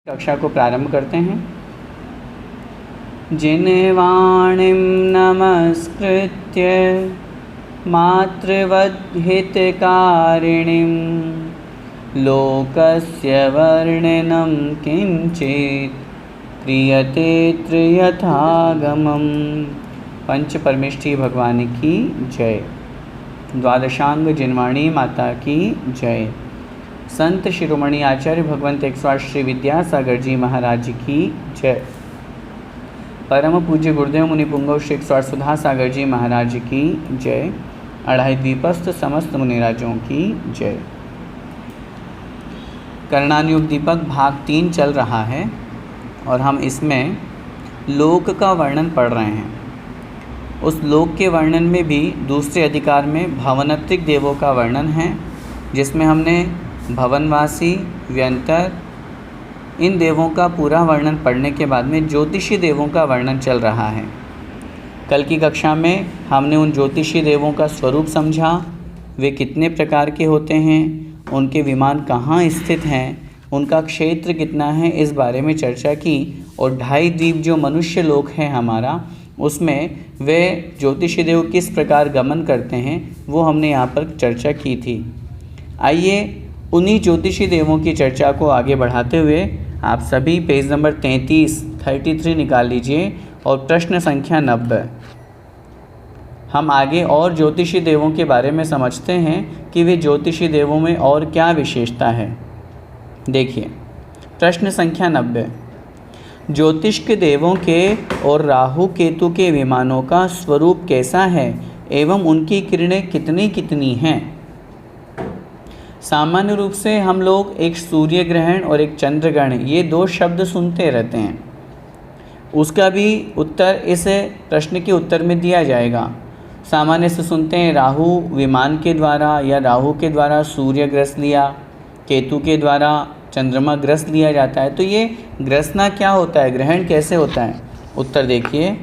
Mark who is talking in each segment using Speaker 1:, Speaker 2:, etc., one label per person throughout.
Speaker 1: कक्षा को प्रारंभ करते हैं। जिनवाणीं नमस्कृत्य मातृवद्हितकारिणीं लोकस्य वर्णनं किंचित् क्रियते त्रियथागमम्। पंच परमेष्ठी भगवान की जय। द्वादशांग जिनवाणी माता की जय। संत शिरोमणि आचार्य भगवंत 108 श्री विद्यासागर जी महाराज की जय। परम पूज्य गुरुदेव मुनि पुंगव श्री 108 सुधा सागर जी महाराज की जय। अढ़ाई द्वीपस्थ समस्त मुनिराजों की जय। कर्णानुयुग दीपक भाग 3 चल रहा है और हम इसमें लोक का वर्णन पढ़ रहे हैं। उस लोक के वर्णन में भी दूसरे अधिकार में भवनत्रिक देवों का वर्णन है, जिसमें हमने भवनवासी, व्यंतर, इन देवों का पूरा वर्णन पढ़ने के बाद में ज्योतिषी देवों का वर्णन चल रहा है। कल की कक्षा में हमने उन ज्योतिषी देवों का स्वरूप समझा, वे कितने प्रकार के होते हैं, उनके विमान कहाँ स्थित हैं, उनका क्षेत्र कितना है, इस बारे में चर्चा की। और 2.5 द्वीप जो मनुष्य लोक है हमारा, उसमें वे ज्योतिषी देव किस प्रकार गमन करते हैं वो हमने यहाँ पर चर्चा की थी। आइए उन्हीं ज्योतिषी देवों की चर्चा को आगे बढ़ाते हुए आप सभी पेज नंबर 33 निकाल लीजिए और प्रश्न संख्या 90। हम आगे और ज्योतिषी देवों के बारे में समझते हैं कि वे ज्योतिषी देवों में और क्या विशेषता है। देखिए प्रश्न संख्या 90। ज्योतिष के देवों के और राहु केतु के विमानों का स्वरूप कैसा है एवं उनकी किरणें कितनी कितनी हैं। सामान्य रूप से हम लोग एक सूर्य ग्रहण और एक चंद्र ग्रहण, ये 2 शब्द सुनते रहते हैं। उसका भी उत्तर इस प्रश्न के उत्तर में दिया जाएगा। सामान्य से सुनते हैं राहु विमान के द्वारा या राहु के द्वारा सूर्य ग्रस लिया, केतु के द्वारा चंद्रमा ग्रस लिया जाता है। तो ये ग्रसना क्या होता है, ग्रहण कैसे होता है। उत्तर देखिए,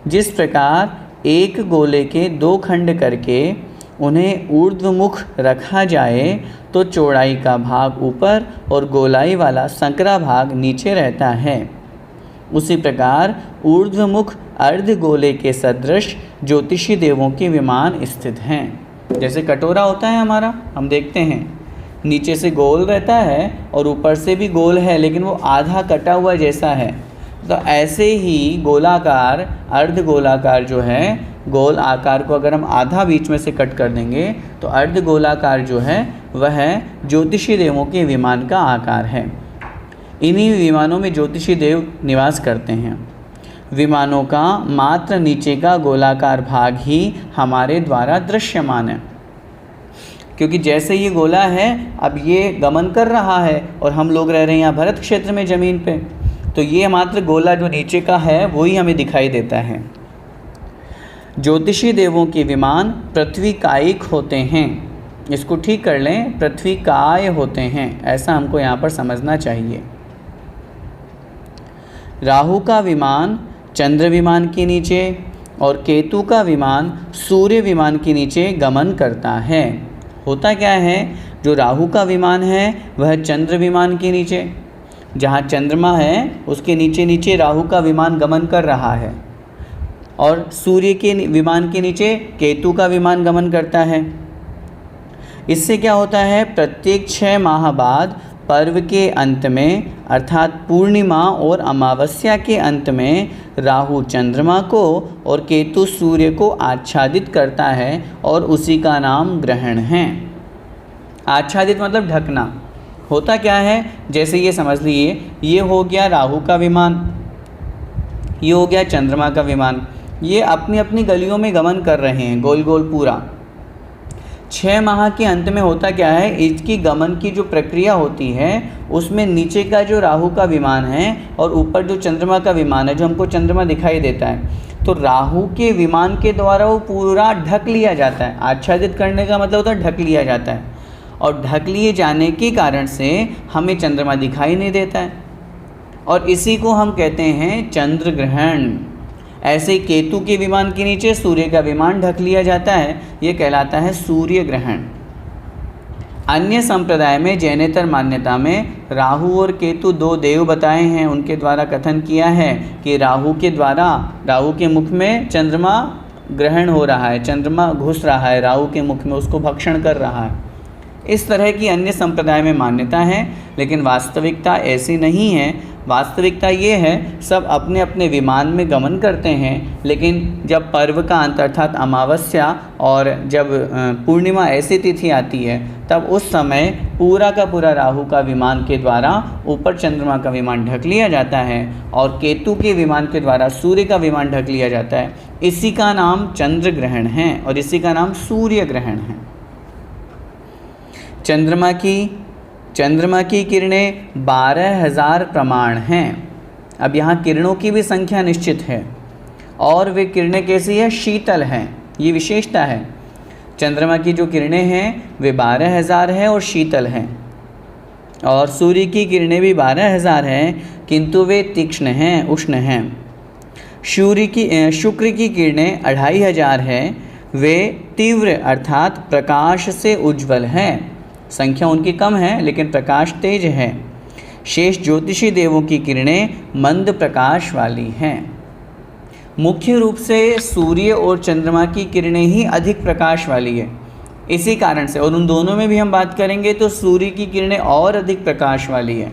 Speaker 1: जिस प्रकार एक गोले के 2 खंड करके उन्हें ऊर्ध्वमुख रखा जाए तो चौड़ाई का भाग ऊपर और गोलाई वाला संकरा भाग नीचे रहता है, उसी प्रकार ऊर्ध्वमुख अर्धगोले के सदृश ज्योतिषी देवों के विमान स्थित हैं। जैसे कटोरा होता है हमारा, हम देखते हैं नीचे से गोल रहता है और ऊपर से भी गोल है, लेकिन वो आधा कटा हुआ जैसा है। तो ऐसे ही गोलाकार अर्धगोलाकार जो है, गोल आकार को अगर हम आधा बीच में से कट कर देंगे तो अर्धगोलाकार जो है वह ज्योतिषी देवों के विमान का आकार है। इन्हीं विमानों में ज्योतिषी देव निवास करते हैं। विमानों का मात्र नीचे का गोलाकार भाग ही हमारे द्वारा दृश्यमान है, क्योंकि जैसे ये गोला है, अब ये गमन कर रहा है और हम लोग रह रहे हैं यहाँ भरत क्षेत्र में ज़मीन पे, तो ये मात्र गोला जो नीचे का है वही हमें दिखाई देता है। ज्योतिषी देवों के विमान पृथ्वी कायिक होते हैं। इसको ठीक कर लें, पृथ्वी काय होते हैं, ऐसा हमको यहाँ पर समझना चाहिए। राहु का विमान चंद्र विमान के नीचे और केतु का विमान सूर्य विमान के नीचे गमन करता है। होता क्या है, जो राहु का विमान है वह चंद्र विमान के नीचे, जहाँ चंद्रमा है उसके नीचे नीचे राहु का विमान गमन कर रहा है, और सूर्य के विमान के नीचे केतु का विमान गमन करता है। इससे क्या होता है, प्रत्येक 6 माह बाद पर्व के अंत में अर्थात पूर्णिमा और अमावस्या के अंत में राहु चंद्रमा को और केतु सूर्य को आच्छादित करता है और उसी का नाम ग्रहण है। आच्छादित मतलब ढकना। होता क्या है, जैसे ये समझ लीजिए, ये हो गया राहु का विमान, ये हो गया चंद्रमा का विमान, ये अपनी अपनी गलियों में गमन कर रहे हैं गोल गोल पूरा। 6 माह के अंत में होता क्या है, इसकी गमन की जो प्रक्रिया होती है उसमें नीचे का जो राहु का विमान है और ऊपर जो चंद्रमा का विमान है, जो हमको चंद्रमा दिखाई देता है, तो राहु के विमान के द्वारा वो पूरा ढक लिया जाता है। आच्छादित करने का मतलब होता है ढक लिया जाता है, और ढक लिए जाने के कारण से हमें चंद्रमा दिखाई नहीं देता है, और इसी को हम कहते हैं चंद्र ग्रहण। ऐसे केतु के विमान के नीचे सूर्य का विमान ढक लिया जाता है, ये कहलाता है सूर्य ग्रहण। अन्य संप्रदाय में जैनेतर मान्यता में राहु और केतु दो देव बताए हैं। उनके द्वारा कथन किया है कि राहु के मुख में चंद्रमा ग्रहण हो रहा है, चंद्रमा घुस रहा है राहु के मुख में, उसको भक्षण कर रहा है। इस तरह की अन्य संप्रदाय में मान्यता है, लेकिन वास्तविकता ऐसी नहीं है। वास्तविकता ये है, सब अपने अपने विमान में गमन करते हैं, लेकिन जब पर्व का अंत अर्थात अमावस्या और जब पूर्णिमा ऐसी तिथि आती है, तब उस समय पूरा का पूरा राहु का विमान के द्वारा ऊपर चंद्रमा का विमान ढक लिया जाता है और केतु के विमान के द्वारा सूर्य का विमान ढक लिया जाता है। इसी का नाम चंद्र ग्रहण है और इसी का नाम सूर्य ग्रहण है। चंद्रमा की किरणें 12,000 प्रमाण हैं। अब यहाँ किरणों की भी संख्या निश्चित है और वे किरणें कैसी है, शीतल हैं, ये विशेषता है। चंद्रमा की जो किरणें हैं वे 12,000 हैं और शीतल हैं, और सूर्य की किरणें भी 12,000 हैं, किंतु वे तीक्ष्ण हैं, उष्ण हैं। शुक्र की किरणें 2,500 हैं, वे तीव्र अर्थात प्रकाश से उज्ज्वल हैं। संख्या उनकी कम है लेकिन प्रकाश तेज है। शेष ज्योतिषी देवों की किरणें मंद प्रकाश वाली हैं। मुख्य रूप से सूर्य और चंद्रमा की किरणें ही अधिक प्रकाश वाली है। इसी कारण से, और उन दोनों में भी हम बात करेंगे तो सूर्य की किरणें और अधिक प्रकाश वाली है।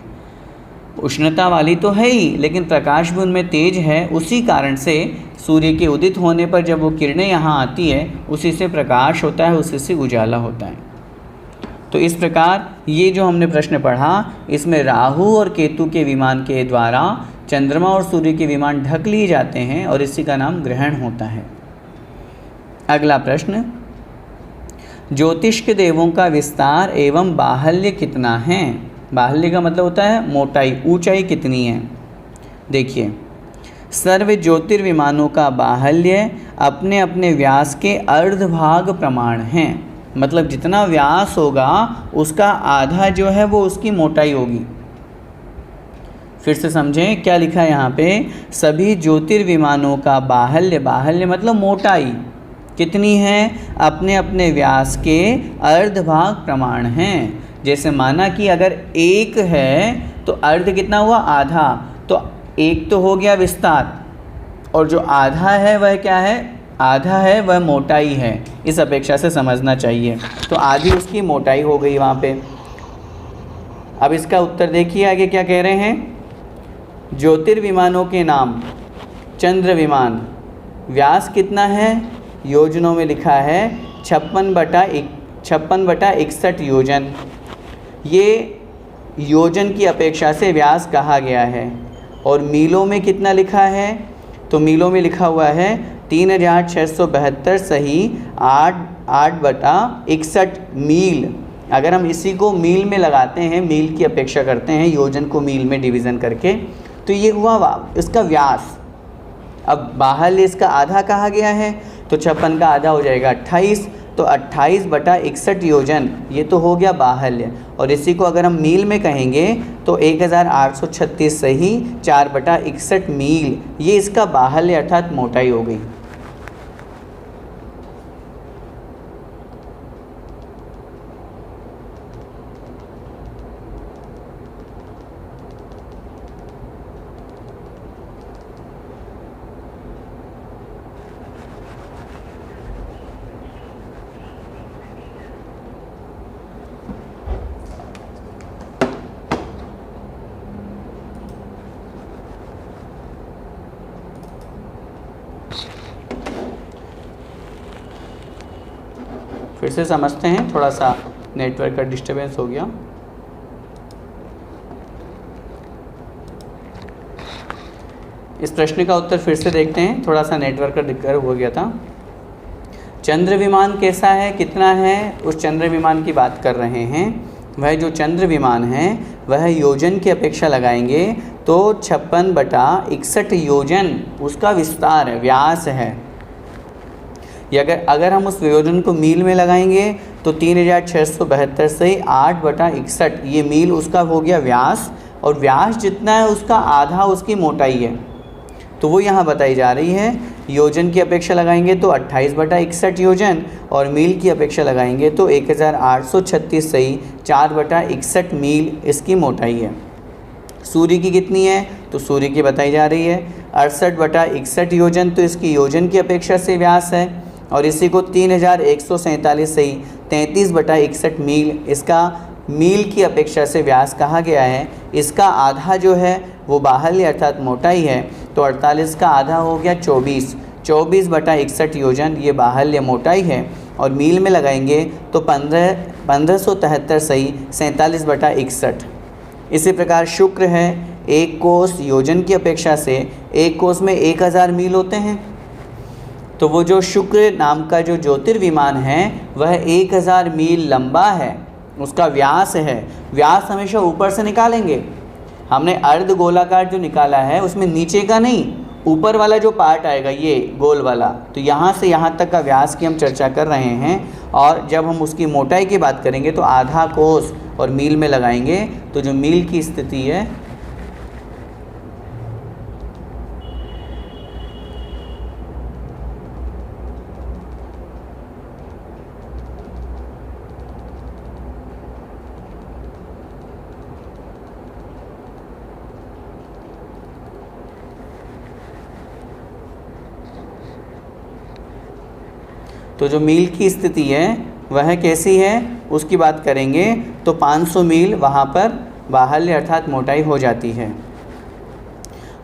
Speaker 1: उष्णता वाली तो है ही, लेकिन प्रकाश भी उनमें तेज है। उसी कारण से सूर्य के उदित होने पर जब वो किरणें यहाँ आती है, उसी से प्रकाश होता है, उसी से उजाला होता है। तो इस प्रकार ये जो हमने प्रश्न पढ़ा, इसमें राहु और केतु के विमान के द्वारा चंद्रमा और सूर्य के विमान ढक लिए जाते हैं और इसी का नाम ग्रहण होता है। अगला प्रश्न, ज्योतिष के देवों का विस्तार एवं बाहुल्य कितना है? बाहुल्य का मतलब होता है मोटाई, ऊंचाई कितनी है। देखिए, सर्व ज्योतिर्विमानों का बाहुल्य अपने अपने व्यास के अर्धभाग प्रमाण हैं। मतलब जितना व्यास होगा उसका आधा जो है वो उसकी मोटाई होगी। फिर से समझें क्या लिखा है यहाँ पे, सभी ज्योतिर्विमानों का बाहुल्य मतलब मोटाई कितनी है, अपने अपने व्यास के अर्धभाग प्रमाण हैं। जैसे माना कि अगर एक है तो अर्ध कितना हुआ, आधा, तो एक तो हो गया विस्तार और जो आधा है वह क्या है, आधा है वह मोटाई है। इस अपेक्षा से समझना चाहिए। तो आधी उसकी मोटाई हो गई वहाँ पे। अब इसका उत्तर देखिए आगे क्या कह रहे हैं। ज्योतिर्विमानों के नाम, चंद्र विमान, व्यास कितना है, योजनों में लिखा है 56/61 योजन। ये योजन की अपेक्षा से व्यास कहा गया है। और मीलों में कितना लिखा है, तो मीलों में लिखा हुआ है 3,672 सही 8/61 मील। अगर हम इसी को मील में लगाते हैं, मील की अपेक्षा करते हैं योजन को मील में डिवीज़न करके, तो ये हुआ इसका व्यास। अब बाहुल्य इसका आधा कहा गया है, तो 56 का आधा हो जाएगा 28, तो 28/61 योजन, ये तो हो गया बाहुल्य। और इसी को अगर हम मील में कहेंगे तो 1836 सही 4/61 मील, ये इसका बाहुल्य अर्थात मोटाई हो गई। फिर से समझते हैं, थोड़ा सा नेटवर्क का डिस्टर्बेंस हो गया। इस प्रश्न का उत्तर फिर से देखते हैं, थोड़ा सा नेटवर्क का दिक्कत हो गया था। चंद्र विमान कैसा है, कितना है, उस चंद्र विमान की बात कर रहे हैं। वह जो चंद्र विमान है वह योजन की अपेक्षा लगाएंगे तो 56/61 योजन उसका विस्तार है, व्यास है। अगर हम उस योजन को मील में लगाएंगे तो 3,672 से 8/61, ये मील उसका हो गया व्यास, और व्यास जितना है उसका आधा उसकी मोटाई है। तो वो यहाँ बताई जा रही है योजन की अपेक्षा लगाएंगे तो 28/61 योजन, और मील की अपेक्षा लगाएंगे तो 1836 सही 4/61 मील इसकी मोटाई है। सूर्य की कितनी है, तो सूर्य की बताई जा रही है 68/61 योजन, तो इसकी योजन की अपेक्षा से व्यास है, और इसी को 3147 सही 33/61 मील इसका मील की अपेक्षा से व्यास कहा गया है। इसका आधा जो है वो बाहल्य अर्थात मोटाई है, तो 48 का आधा हो गया 24/61 योजन ये बाहल्य मोटाई है, और मील में लगाएंगे तो 1573 सही 47/61। इसी प्रकार शुक्र है, एक कोस योजन की अपेक्षा से एक कोस में 1000 मील होते हैं, तो वो जो शुक्र नाम का जो ज्योतिर्विमान है वह 1000 मील लंबा है, उसका व्यास है। व्यास हमेशा ऊपर से निकालेंगे। हमने अर्ध गोलाकार जो निकाला है उसमें नीचे का नहीं, ऊपर वाला जो पार्ट आएगा ये गोल वाला, तो यहाँ से यहाँ तक का व्यास की हम चर्चा कर रहे हैं। और जब हम उसकी मोटाई की बात करेंगे तो आधा कोस और मील में लगाएंगे तो जो मील की स्थिति है तो जो मील की स्थिति है वह कैसी है उसकी बात करेंगे तो 500 मील वहाँ पर बाहल्य अर्थात मोटाई हो जाती है।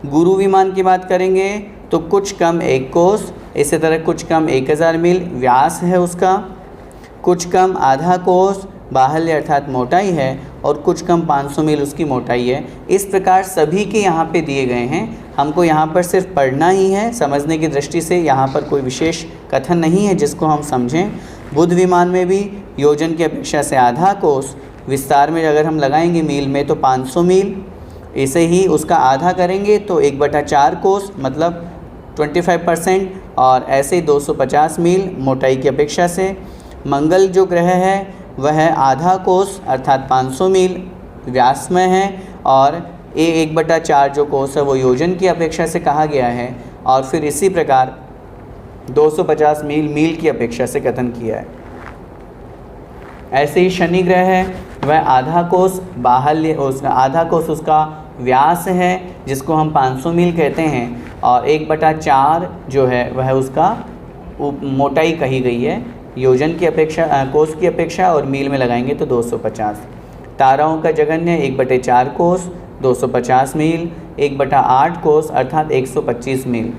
Speaker 1: गुरु विमान की बात करेंगे तो कुछ कम 1 कोस, इसी तरह कुछ कम 1000 मील व्यास है उसका, कुछ कम आधा कोस बाहल्य अर्थात मोटाई है, और कुछ कम 500 मील उसकी मोटाई है। इस प्रकार सभी के यहाँ पे दिए गए हैं, हमको यहाँ पर सिर्फ पढ़ना ही है, समझने की दृष्टि से यहाँ पर कोई विशेष कथन नहीं है जिसको हम समझें। बुध विमान में भी योजन की अपेक्षा से आधा कोस, विस्तार में अगर हम लगाएंगे मील में तो 500 मील, ऐसे ही उसका आधा करेंगे तो 1/4 कोस मतलब 25%, और ऐसे ही 250 मील मोटाई की अपेक्षा से। मंगल जो ग्रह है वह आधा कोस अर्थात 500 मील व्यास में है, और 1/4 जो कोस है वो योजन की अपेक्षा से कहा गया है, और फिर इसी प्रकार 250 मील की अपेक्षा से कथन किया है। ऐसे ही शनि ग्रह है वह आधा कोस बाहल्य, उसका आधा कोस उसका व्यास है जिसको हम 500 मील कहते हैं, और 1/4 जो है वह उसका मोटाई कही गई है योजन की अपेक्षा कोस की अपेक्षा, और मील में लगाएंगे तो 250। ताराओं का जघन्य 1/4 कोस 250 मील, 1/8 कोस अर्थात 125 मील,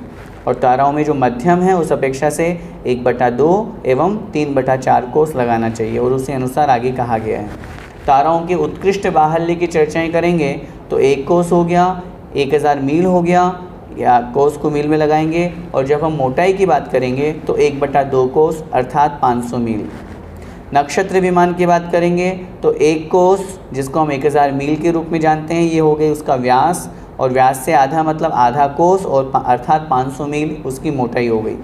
Speaker 1: और ताराओं में जो मध्यम है उस अपेक्षा से 1/2 एवं 3/4 कोस लगाना चाहिए, और उसी अनुसार आगे कहा गया है। ताराओं के उत्कृष्ट बाहल्य की चर्चाएं करेंगे तो 1 कोस हो गया, 1000 मील हो गया, या कोस को मील में लगाएंगे, और जब हम मोटाई की बात करेंगे तो 1/2 कोस अर्थात 500 मील। नक्षत्र विमान की बात करेंगे तो 1 कोस जिसको हम 1000 मील के रूप में जानते हैं ये हो गई उसका व्यास, और व्यास से आधा मतलब आधा कोस और अर्थात 500 मील उसकी मोटाई हो गई।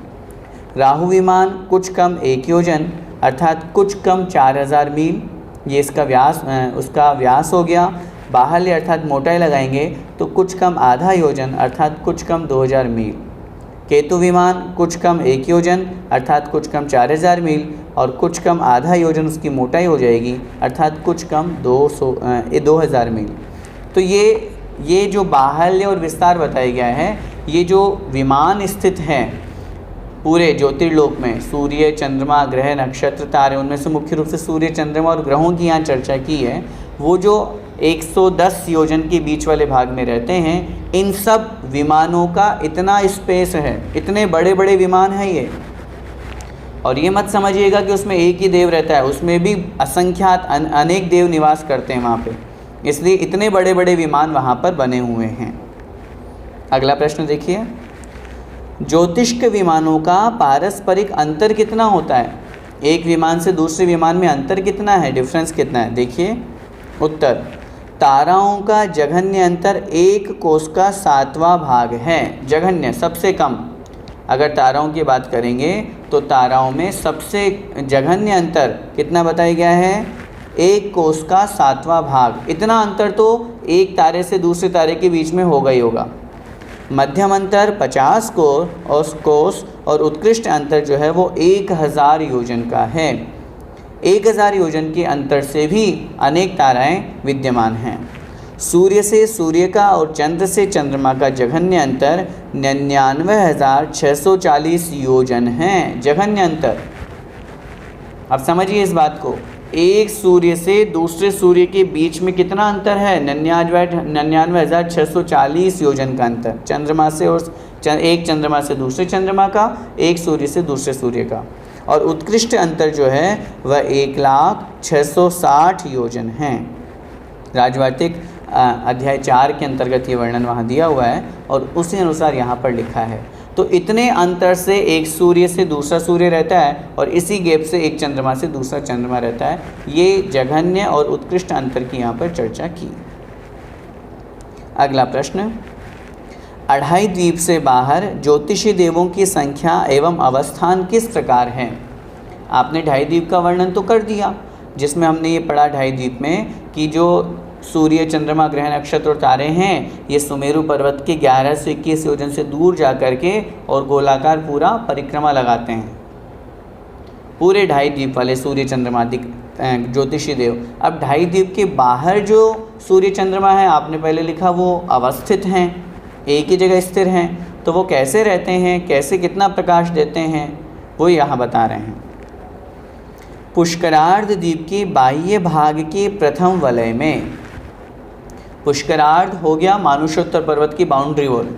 Speaker 1: राहु विमान कुछ कम 1 योजन अर्थात कुछ कम 4000 मील, ये इसका व्यास उसका व्यास हो गया। बाहल्य अर्थात मोटाई लगाएंगे तो कुछ कम आधा योजन अर्थात कुछ कम 2000 मील। केतु विमान कुछ कम 1 योजन अर्थात कुछ कम 4000 मील, और कुछ कम आधा योजन उसकी मोटाई हो जाएगी अर्थात कुछ कम 2000 मील। तो ये जो बाहल्य और विस्तार बताया गया है, ये जो विमान स्थित हैं पूरे ज्योतिर्लोक में, सूर्य चंद्रमा ग्रह नक्षत्र तारे, उनमें से मुख्य रूप से सूर्य चंद्रमा और ग्रहों की यहाँ चर्चा की है, वो जो 110 योजन के बीच वाले भाग में रहते हैं, इन सब विमानों का इतना स्पेस है, इतने बड़े बड़े विमान हैं ये। और ये मत समझिएगा कि उसमें एक ही देव रहता है, उसमें भी असंख्यात अनेक देव निवास करते हैं वहाँ पे, इसलिए इतने बड़े बड़े विमान वहाँ पर बने हुए हैं। अगला प्रश्न देखिए, ज्योतिष्क विमानों का पारस्परिक अंतर कितना होता है? एक विमान से दूसरे विमान में अंतर कितना है, डिफरेंस कितना है? देखिए उत्तर, ताराओं का जघन्य अंतर 1 कोस का 7वां भाग है। जघन्य सबसे कम, अगर ताराओं की बात करेंगे तो ताराओं में सबसे जघन्य अंतर कितना बताया गया है? 1 कोस का 7वां भाग। इतना अंतर तो एक तारे से दूसरे तारे के बीच में होगा ही होगा। मध्यम अंतर 50 कोस और उत्कृष्ट अंतर जो है वो 1000 योजन का है। 1000 योजन के अंतर से भी अनेक ताराएं विद्यमान हैं। सूर्य से सूर्य का और चंद्र से चंद्रमा का जघन्य अंतर 99,640 योजन है। जघन्य अंतर, अब समझिए इस बात को, एक सूर्य से दूसरे सूर्य के बीच में कितना अंतर है? 99,640 योजन का अंतर। चंद्रमा से और एक चंद्रमा से दूसरे चंद्रमा का, एक सूर्य से दूसरे सूर्य का। और उत्कृष्ट अंतर जो है वह 1,0660 योजन हैं। राजवार्तिक अध्याय 4 के अंतर्गत ये वर्णन वहाँ दिया हुआ है और उसी अनुसार यहाँ पर लिखा है। तो इतने अंतर से एक सूर्य से दूसरा सूर्य रहता है और इसी गैप से एक चंद्रमा से दूसरा चंद्रमा रहता है। ये जघन्य और उत्कृष्ट अंतर की यहाँ पर चर्चा की। अगला प्रश्न, अढ़ाई द्वीप से बाहर ज्योतिषी देवों की संख्या एवं अवस्थान किस प्रकार है? आपने ढाई द्वीप का वर्णन तो कर दिया, जिसमें हमने ये पढ़ा ढाई द्वीप में कि जो सूर्य, चंद्रमा, ग्रह, नक्षत्र और तारे हैं ये सुमेरु पर्वत के 11 से 21 योजन से दूर जा कर के और गोलाकार पूरा परिक्रमा लगाते हैं, पूरे ढाई द्वीप वाले सूर्य, चंद्रमा, ज्योतिषी देव। अब ढाई द्वीप के बाहर जो सूर्य, चंद्रमा है आपने पहले लिखा वो अवस्थित हैं, एक ही जगह स्थिर हैं। तो वो कैसे रहते हैं, कैसे कितना प्रकाश देते हैं, वो यहाँ बता रहे हैं। पुष्करार्ध द्वीप के बाह्य भाग के प्रथम वलय में, पुष्करार्ध हो गया मानुषोत्तर पर्वत की बाउंड्री वॉल,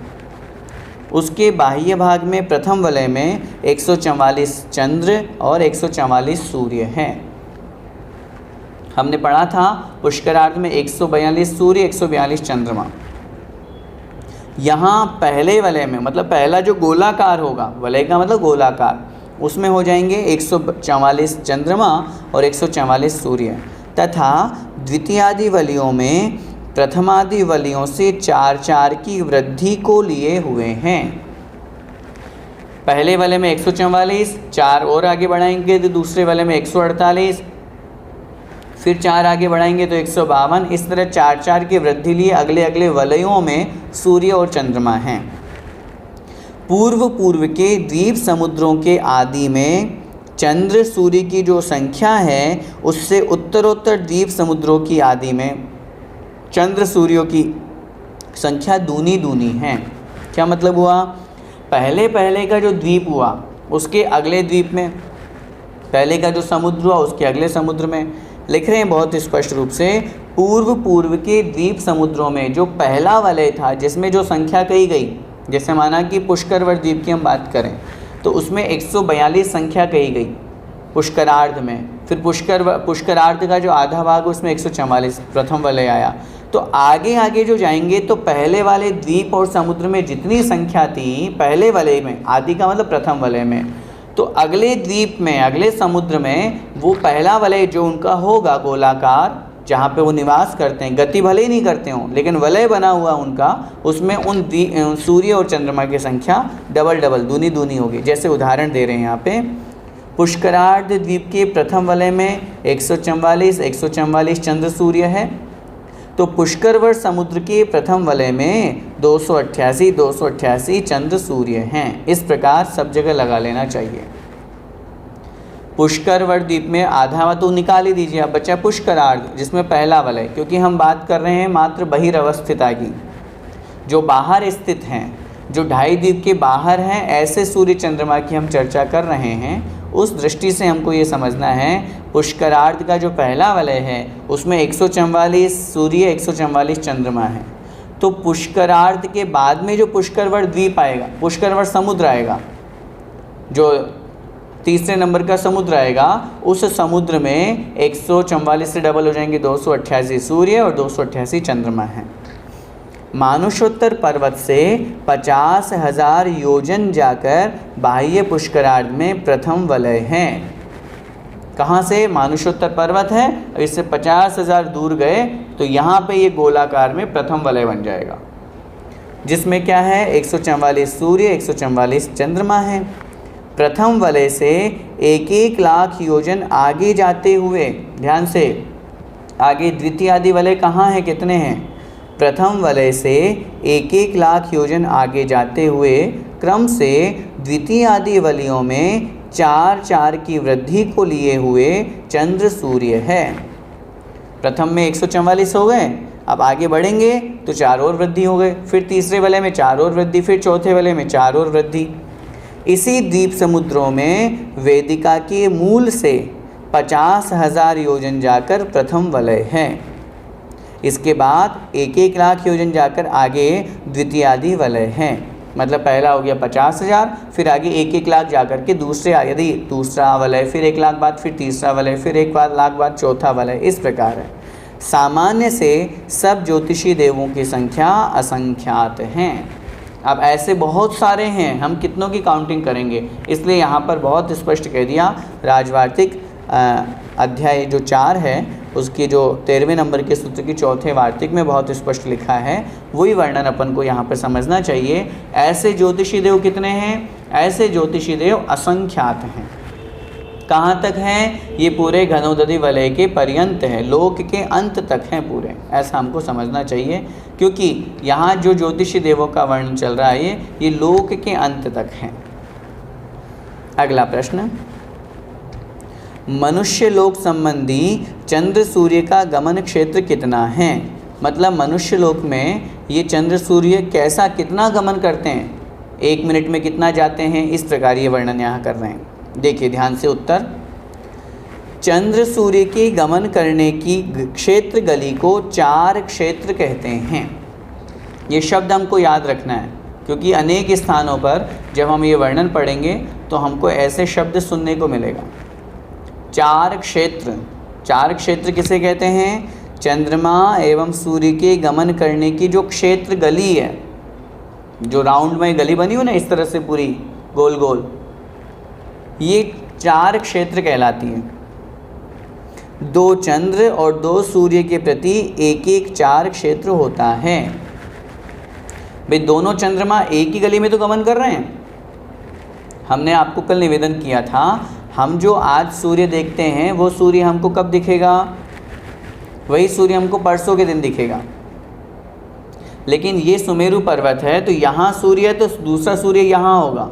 Speaker 1: उसके बाह्य भाग में प्रथम वलय में 144 चंद्र और 144 सूर्य हैं। हमने पढ़ा था पुष्करार्ध में 142 सूर्य, 142 चंद्रमा। यहाँ पहले वलय में, मतलब पहला जो गोलाकार होगा, वलय का मतलब गोलाकार, उसमें हो जाएंगे 144 चंद्रमा और 144 सूर्य, तथा द्वितीयादि वलयों में प्रथमादि वलयों से 4-4 की वृद्धि को लिए हुए हैं। पहले वलय में 144, 4 और आगे बढ़ाएंगे तो दूसरे वलय में 148, फिर 4 आगे बढ़ाएंगे तो 152। इस तरह 4-4 की वृद्धि लिए अगले अगले वलयों में सूर्य और चंद्रमा हैं। पूर्व के द्वीप समुद्रों के आदि में चंद्र सूर्य की जो संख्या है उससे उत्तरोत्तर द्वीप समुद्रों की आदि में चंद्र सूर्यों की संख्या दूनी दूनी है। क्या मतलब हुआ? पहले का जो द्वीप हुआ उसके अगले द्वीप में, पहले का जो समुद्र हुआ उसके अगले समुद्र में। लिख रहे हैं बहुत स्पष्ट रूप से, पूर्व के द्वीप समुद्रों में जो पहला वलय था जिसमें जो संख्या कही गई, जैसे माना कि पुष्करवर द्वीप की हम बात करें तो उसमें 142 संख्या कही गई पुष्करार्ध में। फिर पुष्करार्ध का जो आधा भाग उसमें 144 प्रथम वलय आया। तो आगे जो जाएंगे तो पहले वाले द्वीप और समुद्र में जितनी संख्या थी पहले वलय में, आदि का मतलब प्रथम वलय में, तो अगले द्वीप में, अगले समुद्र में वो पहला वलय जो उनका होगा गोलाकार, जहाँ पे वो निवास करते हैं, गति भले ही नहीं करते हों लेकिन वलय बना हुआ उनका, उसमें उन सूर्य और चंद्रमा की संख्या डबल दूनी दूनी होगी। जैसे उदाहरण दे रहे हैं यहाँ पे, पुष्करार्ध द्वीप के प्रथम वलय में 144 चंद्र सूर्य है, तो पुष्करवर समुद्र के प्रथम वलय में 288 चंद्र सूर्य हैं। इस प्रकार सब जगह लगा लेना चाहिए। पुष्करवर द्वीप में आधा तो निकाल ही दीजिए, अब बचा पुष्करार्ध जिसमें पहला वलय, क्योंकि हम बात कर रहे हैं मात्र बहिरवस्थिता की, जो बाहर स्थित हैं, जो ढाई द्वीप के बाहर हैं, ऐसे सूर्य चंद्रमा की हम चर्चा कर रहे हैं। उस दृष्टि से हमको ये समझना है पुष्करार्ध का जो पहला वलय है उसमें 144 सूर्य, 144 चंद्रमा है। तो पुष्करार्ध के बाद में जो पुष्करवर द्वीप आएगा, पुष्करवर समुद्र आएगा, जो तीसरे नंबर का समुद्र आएगा, उस समुद्र में 144 से डबल हो जाएंगे 288 सूर्य और 288 चंद्रमा हैं। मानुषोत्तर पर्वत से 50,000 योजन जाकर बाह्य पुष्करार्ध में प्रथम वलय हैं। कहाँ से? मानुषोत्तर पर्वत है, इससे 50,000 दूर गए तो यहाँ पे ये गोलाकार में प्रथम वलय बन जाएगा, जिसमें क्या है 144 सूर्य, 144 चंद्रमा है। प्रथम वलय से 1-1 लाख योजन आगे जाते हुए, ध्यान से, आगे द्वितीय आदि वलय कहाँ हैं, कितने हैं? प्रथम वलय से 1-1 लाख योजन आगे जाते हुए क्रम से द्वितीय आदि वलयों में 4-4 की वृद्धि को लिए हुए चंद्र सूर्य है। प्रथम में 144 हो गए, अब आगे बढ़ेंगे तो 4 और वृद्धि हो गए, फिर तीसरे वलय में 4 और वृद्धि, फिर चौथे वलय में 4 और वृद्धि। इसी द्वीप समुद्रों में वेदिका के मूल से 50,000 योजन जाकर प्रथम वलय है। इसके बाद 1-1 लाख योजन जाकर आगे द्वितीयादि वलय है। मतलब पहला हो गया 50,000, फिर आगे 1-1 लाख जाकर के दूसरे, यदि दूसरा वलय, फिर 1 लाख बाद फिर तीसरा वलय, फिर 1 लाख बाद चौथा वलय, इस प्रकार है। सामान्य से सब ज्योतिषी देवों की संख्या असंख्यात हैं। अब ऐसे बहुत सारे हैं, हम कितनों की काउंटिंग करेंगे, इसलिए यहाँ पर बहुत स्पष्ट कह दिया। राजवार्तिक अध्याय जो 4 है उसके जो 13वें नंबर के सूत्र की चौथे वार्तिक में बहुत स्पष्ट लिखा है, वही वर्णन अपन को यहाँ पर समझना चाहिए। ऐसे ज्योतिषी देव कितने हैं? ऐसे ज्योतिषी देव असंख्यात हैं। कहाँ तक हैं? ये पूरे घनोदधि वलय के पर्यंत है, लोक के अंत तक हैं पूरे, ऐसा हमको समझना चाहिए। क्योंकि यहाँ जो ज्योतिषी देवों का वर्णन चल रहा है ये लोक के अंत तक हैं। अगला प्रश्न, मनुष्य लोक संबंधी चंद्र सूर्य का गमन क्षेत्र कितना है? मतलब मनुष्य लोक में ये चंद्र सूर्य कैसा, कितना गमन करते हैं, 1 मिनट में कितना जाते हैं, इस प्रकार ये वर्णन यहाँ कर रहे हैं। देखिए ध्यान से उत्तर। चंद्र सूर्य के गमन करने की क्षेत्र गली को 4 क्षेत्र कहते हैं। ये शब्द हमको याद रखना है, क्योंकि अनेक स्थानों पर जब हम ये वर्णन पढ़ेंगे तो हमको ऐसे शब्द सुनने को मिलेगा। 4 क्षेत्र, 4 क्षेत्र किसे कहते हैं? चंद्रमा एवं सूर्य के गमन करने की जो क्षेत्र गली है, जो राउंड में गली बनी हो ना इस तरह से पूरी गोल गोल, ये 4 क्षेत्र कहलाती हैं। 2 चंद्र और 2 सूर्य के प्रति 1-1 4 क्षेत्र होता है। भाई दोनों चंद्रमा एक ही गली में तो गमन कर रहे हैं। हमने आपको कल निवेदन किया था, हम जो आज सूर्य देखते हैं वो सूर्य हमको कब दिखेगा? वही सूर्य हमको परसों के दिन दिखेगा। लेकिन ये सुमेरु पर्वत है तो यहाँ सूर्य है तो दूसरा सूर्य यहाँ होगा,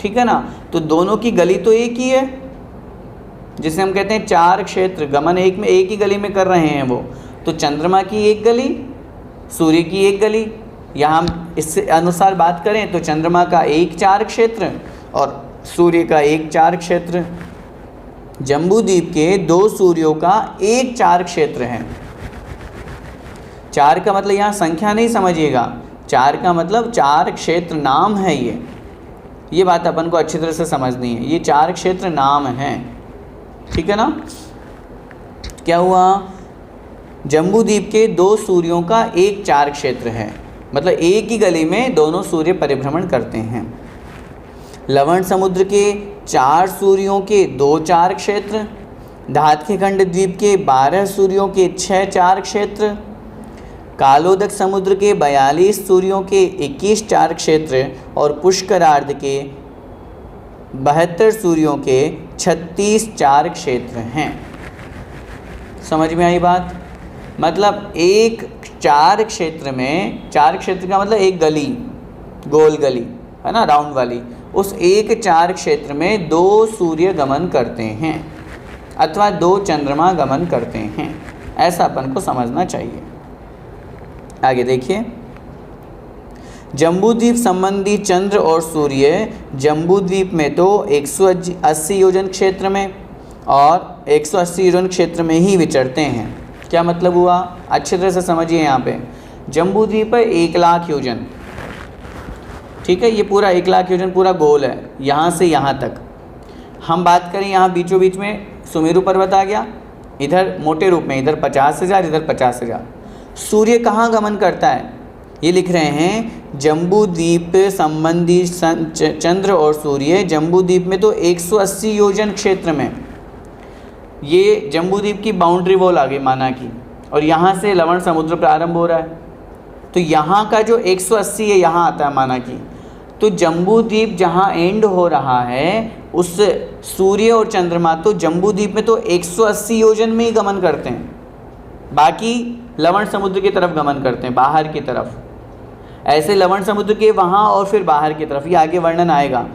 Speaker 1: ठीक है ना। तो दोनों की गली तो एक ही है, जिसे हम कहते हैं 4 क्षेत्र, गमन एक में एक ही गली में कर रहे हैं वो। तो चंद्रमा की एक गली, सूर्य की एक गली। यहाँ हम इससे अनुसार बात करें तो चंद्रमा का 1 4 क्षेत्र और सूर्य का 1 4 क्षेत्र। जम्बूद्वीप के 2 सूर्यों का 1 4 क्षेत्र है। 4 का मतलब यहाँ संख्या नहीं समझिएगा, 4 का मतलब 4 क्षेत्र नाम है। ये बात अपन को अच्छी तरह से समझनी है। ये 4 क्षेत्र नाम हैं, ठीक है ना। क्या हुआ? जम्बूद्वीप के 2 सूर्यों का 1 4 क्षेत्र है, मतलब एक ही गली में दोनों सूर्य परिभ्रमण करते हैं। लवण समुद्र के 4 सूर्यों के 2 4 क्षेत्र, धातखेखंड द्वीप के 12 सूर्यों के 6 4 क्षेत्र, कालोदक समुद्र के 42 सूर्यों के 21 4 क्षेत्र और पुष्करार्ध के 72 सूर्यों के 36 4 क्षेत्र हैं। समझ में आई बात? मतलब एक 4 क्षेत्र में, 4 क्षेत्र का मतलब एक गली, गोल गली है ना, राउंड वाली, उस एक 4 क्षेत्र में 2 सूर्य गमन करते हैं अथवा 2 चंद्रमा गमन करते हैं, ऐसा अपन को समझना चाहिए। आगे देखिए, जम्बूद्वीप संबंधी चंद्र और सूर्य जम्बूद्वीप में तो 180 योजन क्षेत्र में और 180 योजन क्षेत्र में ही विचरते हैं। क्या मतलब हुआ? अच्छी तरह से समझिए। यहाँ पे जम्बूद्वीप है 1 लाख योजन, ठीक है, ये पूरा 1 लाख योजन पूरा गोल है, यहाँ से यहाँ तक। हम बात करें यहाँ बीचों बीच में सुमेरु पर्वत आ गया, इधर मोटे रूप में इधर 50,000 इधर 50,000। सूर्य कहाँ गमन करता है? ये लिख रहे हैं जम्बूद्वीप संबंधी चंद्र और सूर्य जम्बूद्वीप में तो 180 योजन क्षेत्र में। ये जम्बूद्वीप की बाउंड्री वॉल आ गई माना की, और यहाँ से लवण समुद्र प्रारंभ हो रहा है, तो यहाँ का जो 180 है यहाँ आता है माना की। तो जम्बूद्वीप जहाँ एंड हो रहा है उस सूर्य और चंद्रमा तो जम्बूद्वीप में तो 180 योजन में ही गमन करते हैं। बाकी लवण समुद्र की तरफ गमन करते हैं, बाहर की तरफ। ऐसे लवण समुद्र के वहाँ और फिर बाहर की तरफ, ये आगे वर्णन आएगा।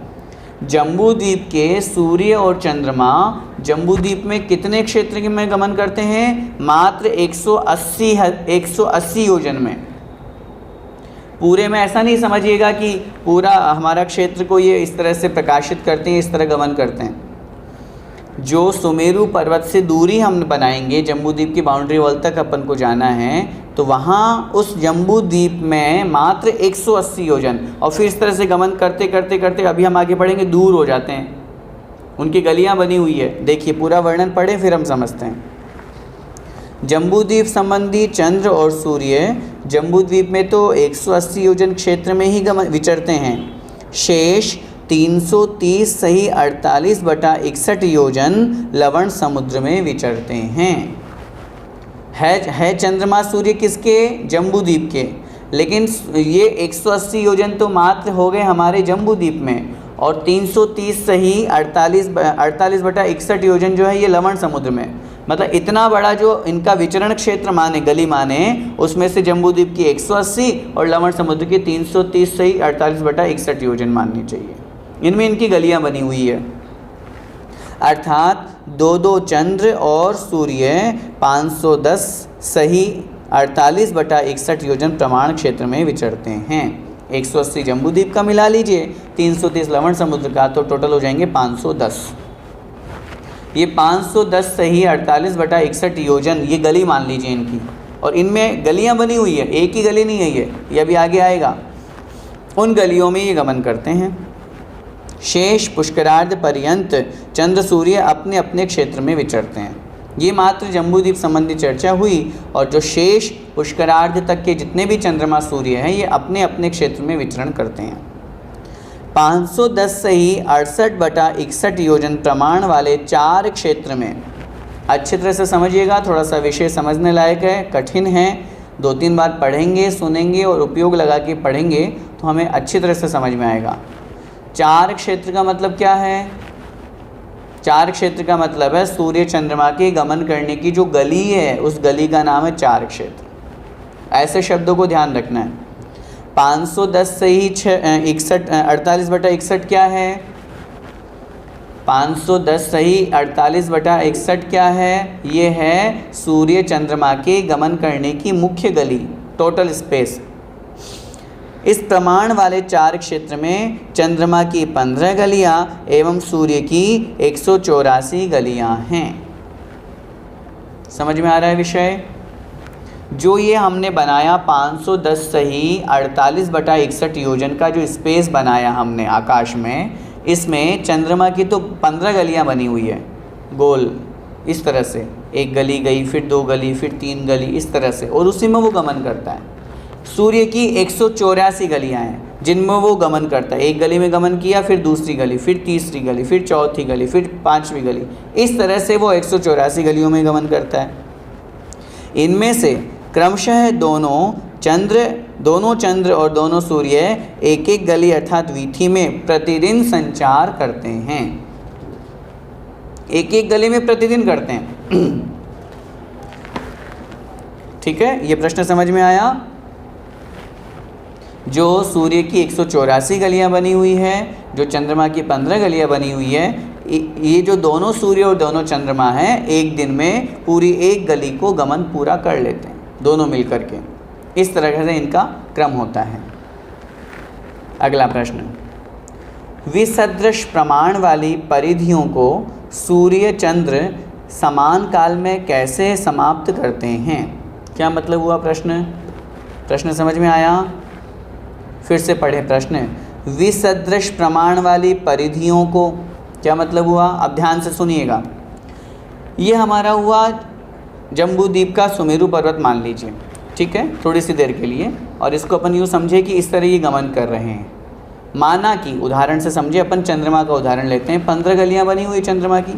Speaker 1: जम्बूद्वीप के सूर्य और चंद्रमा जम्बूद्वीप में कितने क्षेत्र में गमन करते हैं? मात्र 180 योजन में। पूरे में ऐसा नहीं समझिएगा कि पूरा हमारा क्षेत्र को ये इस तरह से प्रकाशित करते हैं, इस तरह गमन करते हैं। जो सुमेरु पर्वत से दूरी हम बनाएंगे, जम्बूद्वीप की बाउंड्री वॉल तक अपन को जाना है, तो वहाँ उस जम्बूद्वीप में मात्र 180 योजन, और फिर इस तरह से गमन करते करते करते अभी हम आगे बढ़ेंगे, दूर हो जाते हैं। उनकी गलियाँ बनी हुई है, देखिए पूरा वर्णन पढ़े फिर हम समझते हैं। जम्बूद्वीप संबंधी चंद्र और सूर्य जम्बूद्वीप में तो 180 योजन क्षेत्र में ही विचरते हैं। शेष 330 सही 48/61 योजन लवण समुद्र में विचरते हैं। है चंद्रमा सूर्य किसके? जम्बूद्वीप के। लेकिन ये 180 योजन तो मात्र हो गए हमारे जम्बूद्वीप में, और 330 सही 48/61 योजन जो है ये लवण समुद्र में। मतलब इतना बड़ा जो इनका विचरण क्षेत्र माने, गली माने, उसमें से जम्बूद्वीप की 180 और लवण समुद्र की 330 सही 48/61 योजन माननी चाहिए। इनमें इनकी गलियां बनी हुई है। अर्थात 2 चंद्र और सूर्य 510 सही 48/61 योजन प्रमाण क्षेत्र में विचरते हैं। 180 जम्बूद्वीप का मिला लीजिए, 330 लवण समुद्र का, तो टोटल हो जाएंगे 510। ये 510 सही 48/61 योजन, ये गली मान लीजिए इनकी, और इनमें गलियां बनी हुई है, एक ही गली नहीं है ये अभी आगे आएगा। उन गलियों में ये गमन करते हैं। शेष पुष्करार्ध पर्यंत चंद्र सूर्य अपने अपने क्षेत्र में विचरते हैं। ये मात्र जम्बूद्वीप संबंधी चर्चा हुई, और जो शेष पुष्करार्ध तक के जितने भी चंद्रमा सूर्य हैं ये अपने अपने क्षेत्र में विचरण करते हैं। 510 सही 68/61 योजन प्रमाण वाले 4 क्षेत्र में, अच्छी तरह से समझिएगा, थोड़ा सा विषय समझने लायक है, कठिन है, 2-3 बार पढ़ेंगे, सुनेंगे और उपयोग लगा के पढ़ेंगे तो हमें अच्छी तरह से समझ में आएगा। 4 क्षेत्र का मतलब क्या है? 4 क्षेत्र का मतलब है सूर्य चंद्रमा के गमन करने की जो गली है, उस गली का नाम है 4 क्षेत्र। ऐसे शब्दों को ध्यान रखना है। 510 सही 48/61 क्या है? 510 सही 48/61 क्या है? ये है सूर्य चंद्रमा के गमन करने की मुख्य गली, टोटल स्पेस। इस प्रमाण वाले 4 क्षेत्र में चंद्रमा की 15 गलियां एवं सूर्य की 184 गलियां हैं। समझ में आ रहा है विषय? जो ये हमने बनाया 510 सही 48/61 योजन का जो स्पेस बनाया हमने आकाश में, इसमें चंद्रमा की तो 15 गलियां बनी हुई है गोल, इस तरह से एक गली गई, फिर 2 गली, फिर 3 गली, इस तरह से, और उसी में वो गमन करता है। सूर्य की 184 गलियां हैं जिनमें वो गमन करता है। एक गली में गमन किया, फिर दूसरी गली, फिर तीसरी गली, फिर चौथी गली, फिर 5वीं गली, इस तरह से वो 184 गलियों में गमन करता है। इनमें से क्रमशः दोनों चंद्र और दोनों सूर्य एक एक गली अर्थात वीथी में प्रतिदिन संचार करते हैं। एक एक गली में प्रतिदिन करते हैं। ठीक है, ये प्रश्न समझ में आया? जो सूर्य की 184 गलियां बनी हुई है, जो चंद्रमा की 15 गलियां बनी हुई है, ये जो दोनों सूर्य और दोनों चंद्रमा हैं एक दिन में पूरी एक गली को गमन पूरा कर लेते हैं, दोनों मिलकर के। इस तरह से इनका क्रम होता है। अगला प्रश्न, विसदृश प्रमाण वाली परिधियों को सूर्य चंद्र समान काल में कैसे समाप्त करते हैं? क्या मतलब हुआ प्रश्न समझ में आया? फिर से पढ़े प्रश्न। विसदृश प्रमाण वाली परिधियों को क्या मतलब हुआ? अब ध्यान से सुनिएगा। ये हमारा हुआ जम्बूद्वीप का सुमेरु पर्वत मान लीजिए, ठीक है, थोड़ी सी देर के लिए, और इसको अपन यूँ समझे कि इस तरह ये गमन कर रहे हैं। माना कि उदाहरण से समझे, अपन चंद्रमा का उदाहरण लेते हैं। 15 गलियाँ बनी हुई चंद्रमा की,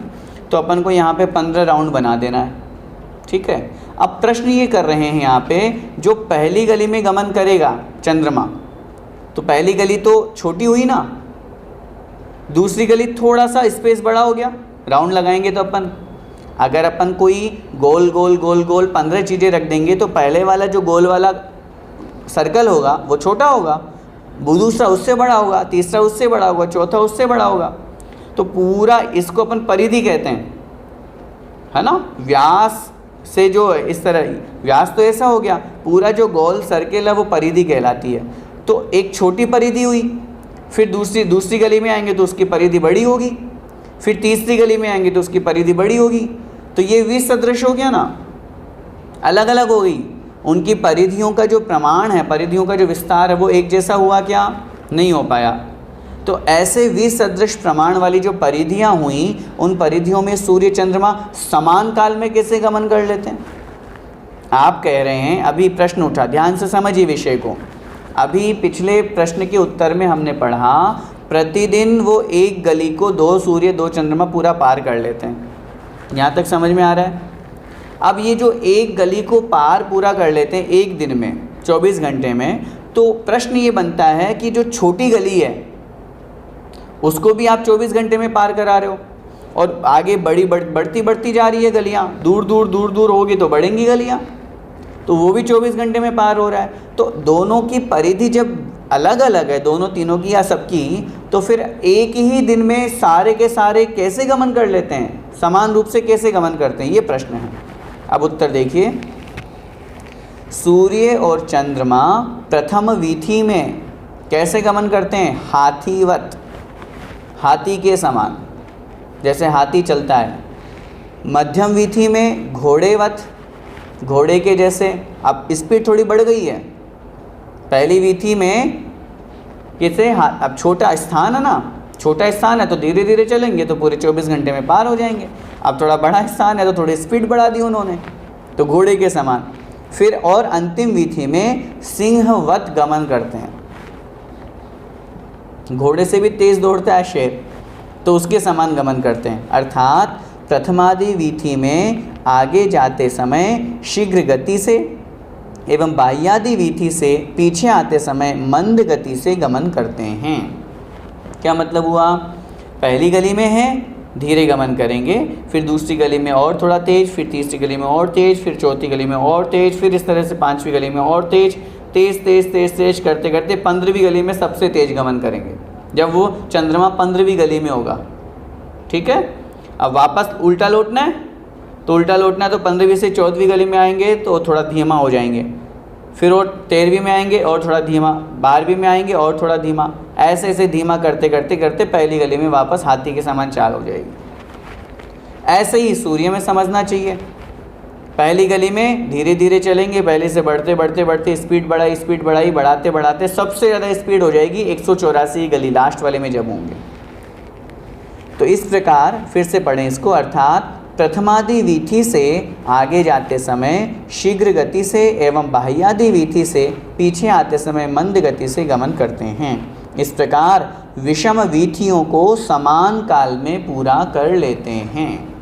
Speaker 1: तो अपन को यहाँ पे 15 राउंड बना देना है, ठीक है। अब प्रश्न ये कर रहे हैं यहाँ पे, जो पहली गली में गमन करेगा चंद्रमा, तो पहली गली तो छोटी हुई ना, दूसरी गली थोड़ा सा स्पेस बड़ा हो गया, राउंड लगाएंगे तो अपन। अगर अपन कोई गोल गोल गोल गोल 15 चीज़ें रख देंगे तो पहले वाला जो गोल वाला सर्कल होगा वो छोटा होगा, दूसरा उससे बड़ा होगा, तीसरा उससे बड़ा होगा, चौथा उससे बड़ा होगा। तो पूरा इसको अपन परिधि कहते हैं, है ना। व्यास से जो इस तरह, व्यास तो ऐसा हो गया, पूरा जो गोल सर्कल है वो परिधि कहलाती है। तो एक छोटी परिधि हुई, फिर दूसरी गली में आएंगे तो उसकी परिधि बड़ी होगी, फिर तीसरी गली में आएंगे तो उसकी परिधि बड़ी होगी। तो ये विसदृश हो गया ना, अलग अलग हो गई। उनकी परिधियों का जो प्रमाण है, परिधियों का जो विस्तार है वो एक जैसा हुआ क्या? नहीं हो पाया। तो ऐसे विसदृश प्रमाण वाली जो परिधियां हुई, उन परिधियों में सूर्य चंद्रमा समान काल में कैसे गमन कर लेते हैं? आप कह रहे हैं, अभी प्रश्न उठा, ध्यान से समझिए विषय को। अभी पिछले प्रश्न के उत्तर में हमने पढ़ा प्रतिदिन वो एक गली को 2 सूर्य 2 चंद्रमा पूरा पार कर लेते हैं। यहाँ तक समझ में आ रहा है? अब ये जो एक गली को पार पूरा कर लेते हैं एक दिन में 24 घंटे में, तो प्रश्न ये बनता है कि जो छोटी गली है उसको भी आप 24 घंटे में पार करा रहे हो, और आगे बढ़ती जा रही है गलियाँ, दूर दूर होगी तो बढ़ेंगी गलियाँ, तो वो भी 24 घंटे में पार हो रहा है। तो दोनों की परिधि जब अलग अलग है, दोनों तीनों की या सबकी, तो फिर एक ही दिन में सारे के सारे कैसे गमन कर लेते हैं, समान रूप से कैसे गमन करते हैं, ये प्रश्न है। अब उत्तर देखिए, सूर्य और चंद्रमा प्रथम वीथी में कैसे गमन करते हैं? हाथीवत, हाथी के समान, जैसे हाथी चलता है। मध्यम वीथी में घोड़ेवत, घोड़े के जैसे। अब स्पीड थोड़ी बढ़ गई है, पहली वीथी में कैसे, अब छोटा स्थान है ना, छोटा स्थान है तो धीरे धीरे चलेंगे तो पूरे 24 घंटे में पार हो जाएंगे। अब थोड़ा बड़ा स्थान है तो थोड़ी स्पीड बढ़ा दी उन्होंने, तो घोड़े के समान। फिर और अंतिम वीथी में सिंहवत गमन करते हैं, घोड़े से भी तेज दौड़ता है शेर, तो उसके समान गमन करते हैं। अर्थात प्रथमादि वीथी में आगे जाते समय शीघ्र गति से एवं बाह्यादि वीथी से पीछे आते समय मंद गति से गमन करते हैं। क्या मतलब हुआ? पहली गली में है धीरे गमन करेंगे, फिर दूसरी गली में और थोड़ा तेज, फिर तीसरी गली में और तेज, फिर चौथी गली में और तेज, फिर इस तरह से 5वीं गली में और तेज, तेज तेज तेज तेज करते करते 15वीं गली में सबसे तेज गमन करेंगे, जब वो चंद्रमा 15वीं गली में होगा। ठीक है। अब वापस उल्टा लौटना है, तो उल्टा लौटना है तो 15वीं से 14वीं गली में आएंगे तो थोड़ा धीमा हो जाएंगे, फिर वो 13वीं में आएंगे और थोड़ा धीमा, 12वीं में आएंगे और थोड़ा धीमा, ऐसे ऐसे धीमा करते करते करते पहली गली में वापस हाथी के समान चाल हो जाएगी। ऐसे ही सूर्य में समझना चाहिए, पहली गली में धीरे धीरे चलेंगे, पहले से बढ़ते बढ़ते बढ़ते स्पीड बढ़ाई बढ़ाते बढ़ाते सबसे ज़्यादा स्पीड हो जाएगी 184 गली लास्ट वाले में जब होंगे। तो इस प्रकार फिर से पढ़ें इसको, अर्थात प्रथमादि वीथी से आगे जाते समय शीघ्र गति से एवं बाह्यादि वीथी से पीछे आते समय मंद गति से गमन करते हैं। इस प्रकार विषम वीथियों को समान काल में पूरा कर लेते हैं।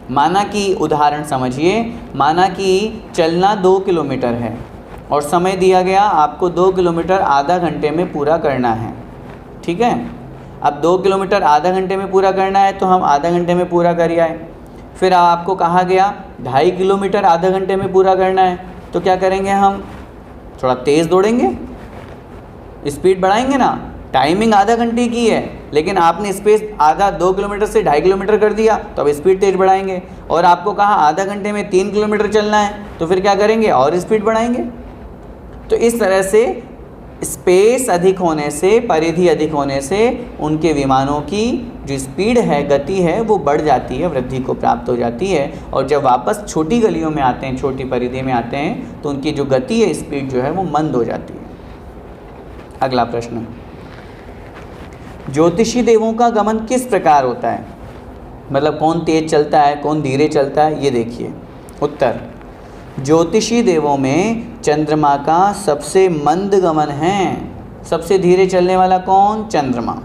Speaker 1: माना कि उदाहरण समझिए, माना कि चलना 2 किलोमीटर है और समय दिया गया आपको 2 किलोमीटर आधा घंटे में पूरा करना है। ठीक है। अब 2 किलोमीटर आधा घंटे में पूरा करना है तो हम आधा घंटे में पूरा कर आए। फिर आपको कहा गया 2.5 किलोमीटर आधा घंटे में पूरा करना है, तो क्या करेंगे, हम थोड़ा तेज़ दौड़ेंगे, स्पीड बढ़ाएंगे ना। टाइमिंग आधा घंटे की है, लेकिन आपने स्पेस आधा 2 किलोमीटर से 2.5 किलोमीटर कर दिया, तो अब स्पीड तेज़ बढ़ाएंगे। और आपको कहा आधा घंटे में 3 किलोमीटर चलना है, तो फिर क्या करेंगे, और स्पीड बढ़ाएंगे। तो इस तरह से स्पेस अधिक होने से, परिधि अधिक होने से उनके विमानों की जो स्पीड है, गति है, वो बढ़ जाती है, वृद्धि को प्राप्त हो जाती है। और जब वापस छोटी गलियों में आते हैं, छोटी परिधि में आते हैं, तो उनकी जो गति है, स्पीड जो है वो मंद हो जाती है। अगला प्रश्न, ज्योतिषी देवों का गमन किस प्रकार होता है? मतलब कौन तेज चलता है, कौन धीरे चलता है, ये देखिए। उत्तर, ज्योतिषी देवों में चंद्रमा का सबसे मंद गमन है। सबसे धीरे चलने वाला कौन? चंद्रमा।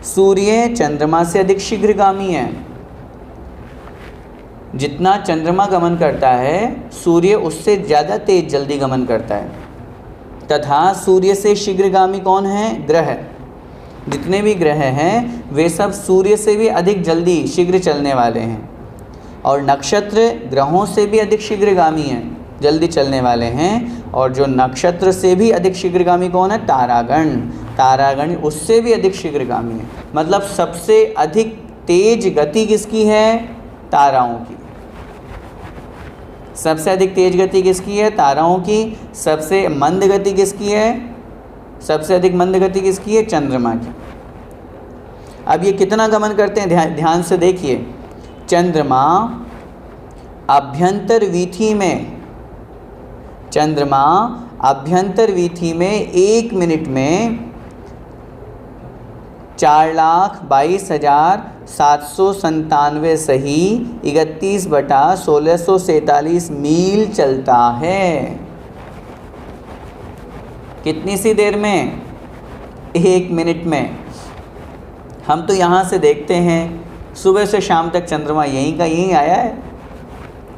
Speaker 1: सूर्य चंद्रमा से अधिक शीघ्रगामी है। जितना चंद्रमा गमन करता है, सूर्य उससे ज़्यादा तेज जल्दी गमन करता है। तथा सूर्य से शीघ्रगामी कौन है? ग्रह। जितने भी ग्रह हैं वे सब सूर्य से भी अधिक जल्दी शीघ्र चलने वाले हैं, और नक्षत्र ग्रहों से भी अधिक शीघ्रगामी हैं, जल्दी चलने वाले हैं। और जो नक्षत्र से भी अधिक शीघ्रगामी कौन है? तारागण। तारागण उससे भी अधिक शीघ्रगामी है। मतलब सबसे अधिक तेज गति किसकी है? ताराओं की। सबसे अधिक तेज गति किसकी है? ताराओं की। सबसे मंद गति किसकी है? सबसे अधिक मंद गति किसकी है? चंद्रमा की। अब ये कितना गमन करते हैं? ध्यान से देखिए। चंद्रमा अभ्यंतर वीथी में, चंद्रमा अभ्यंतर वीथी में 1 मिनट में 4,22,797 सही 31/1647 मील चलता है। कितनी सी देर में? 1 मिनट में। हम तो यहाँ से देखते हैं सुबह से शाम तक चंद्रमा यहीं का यहीं आया है।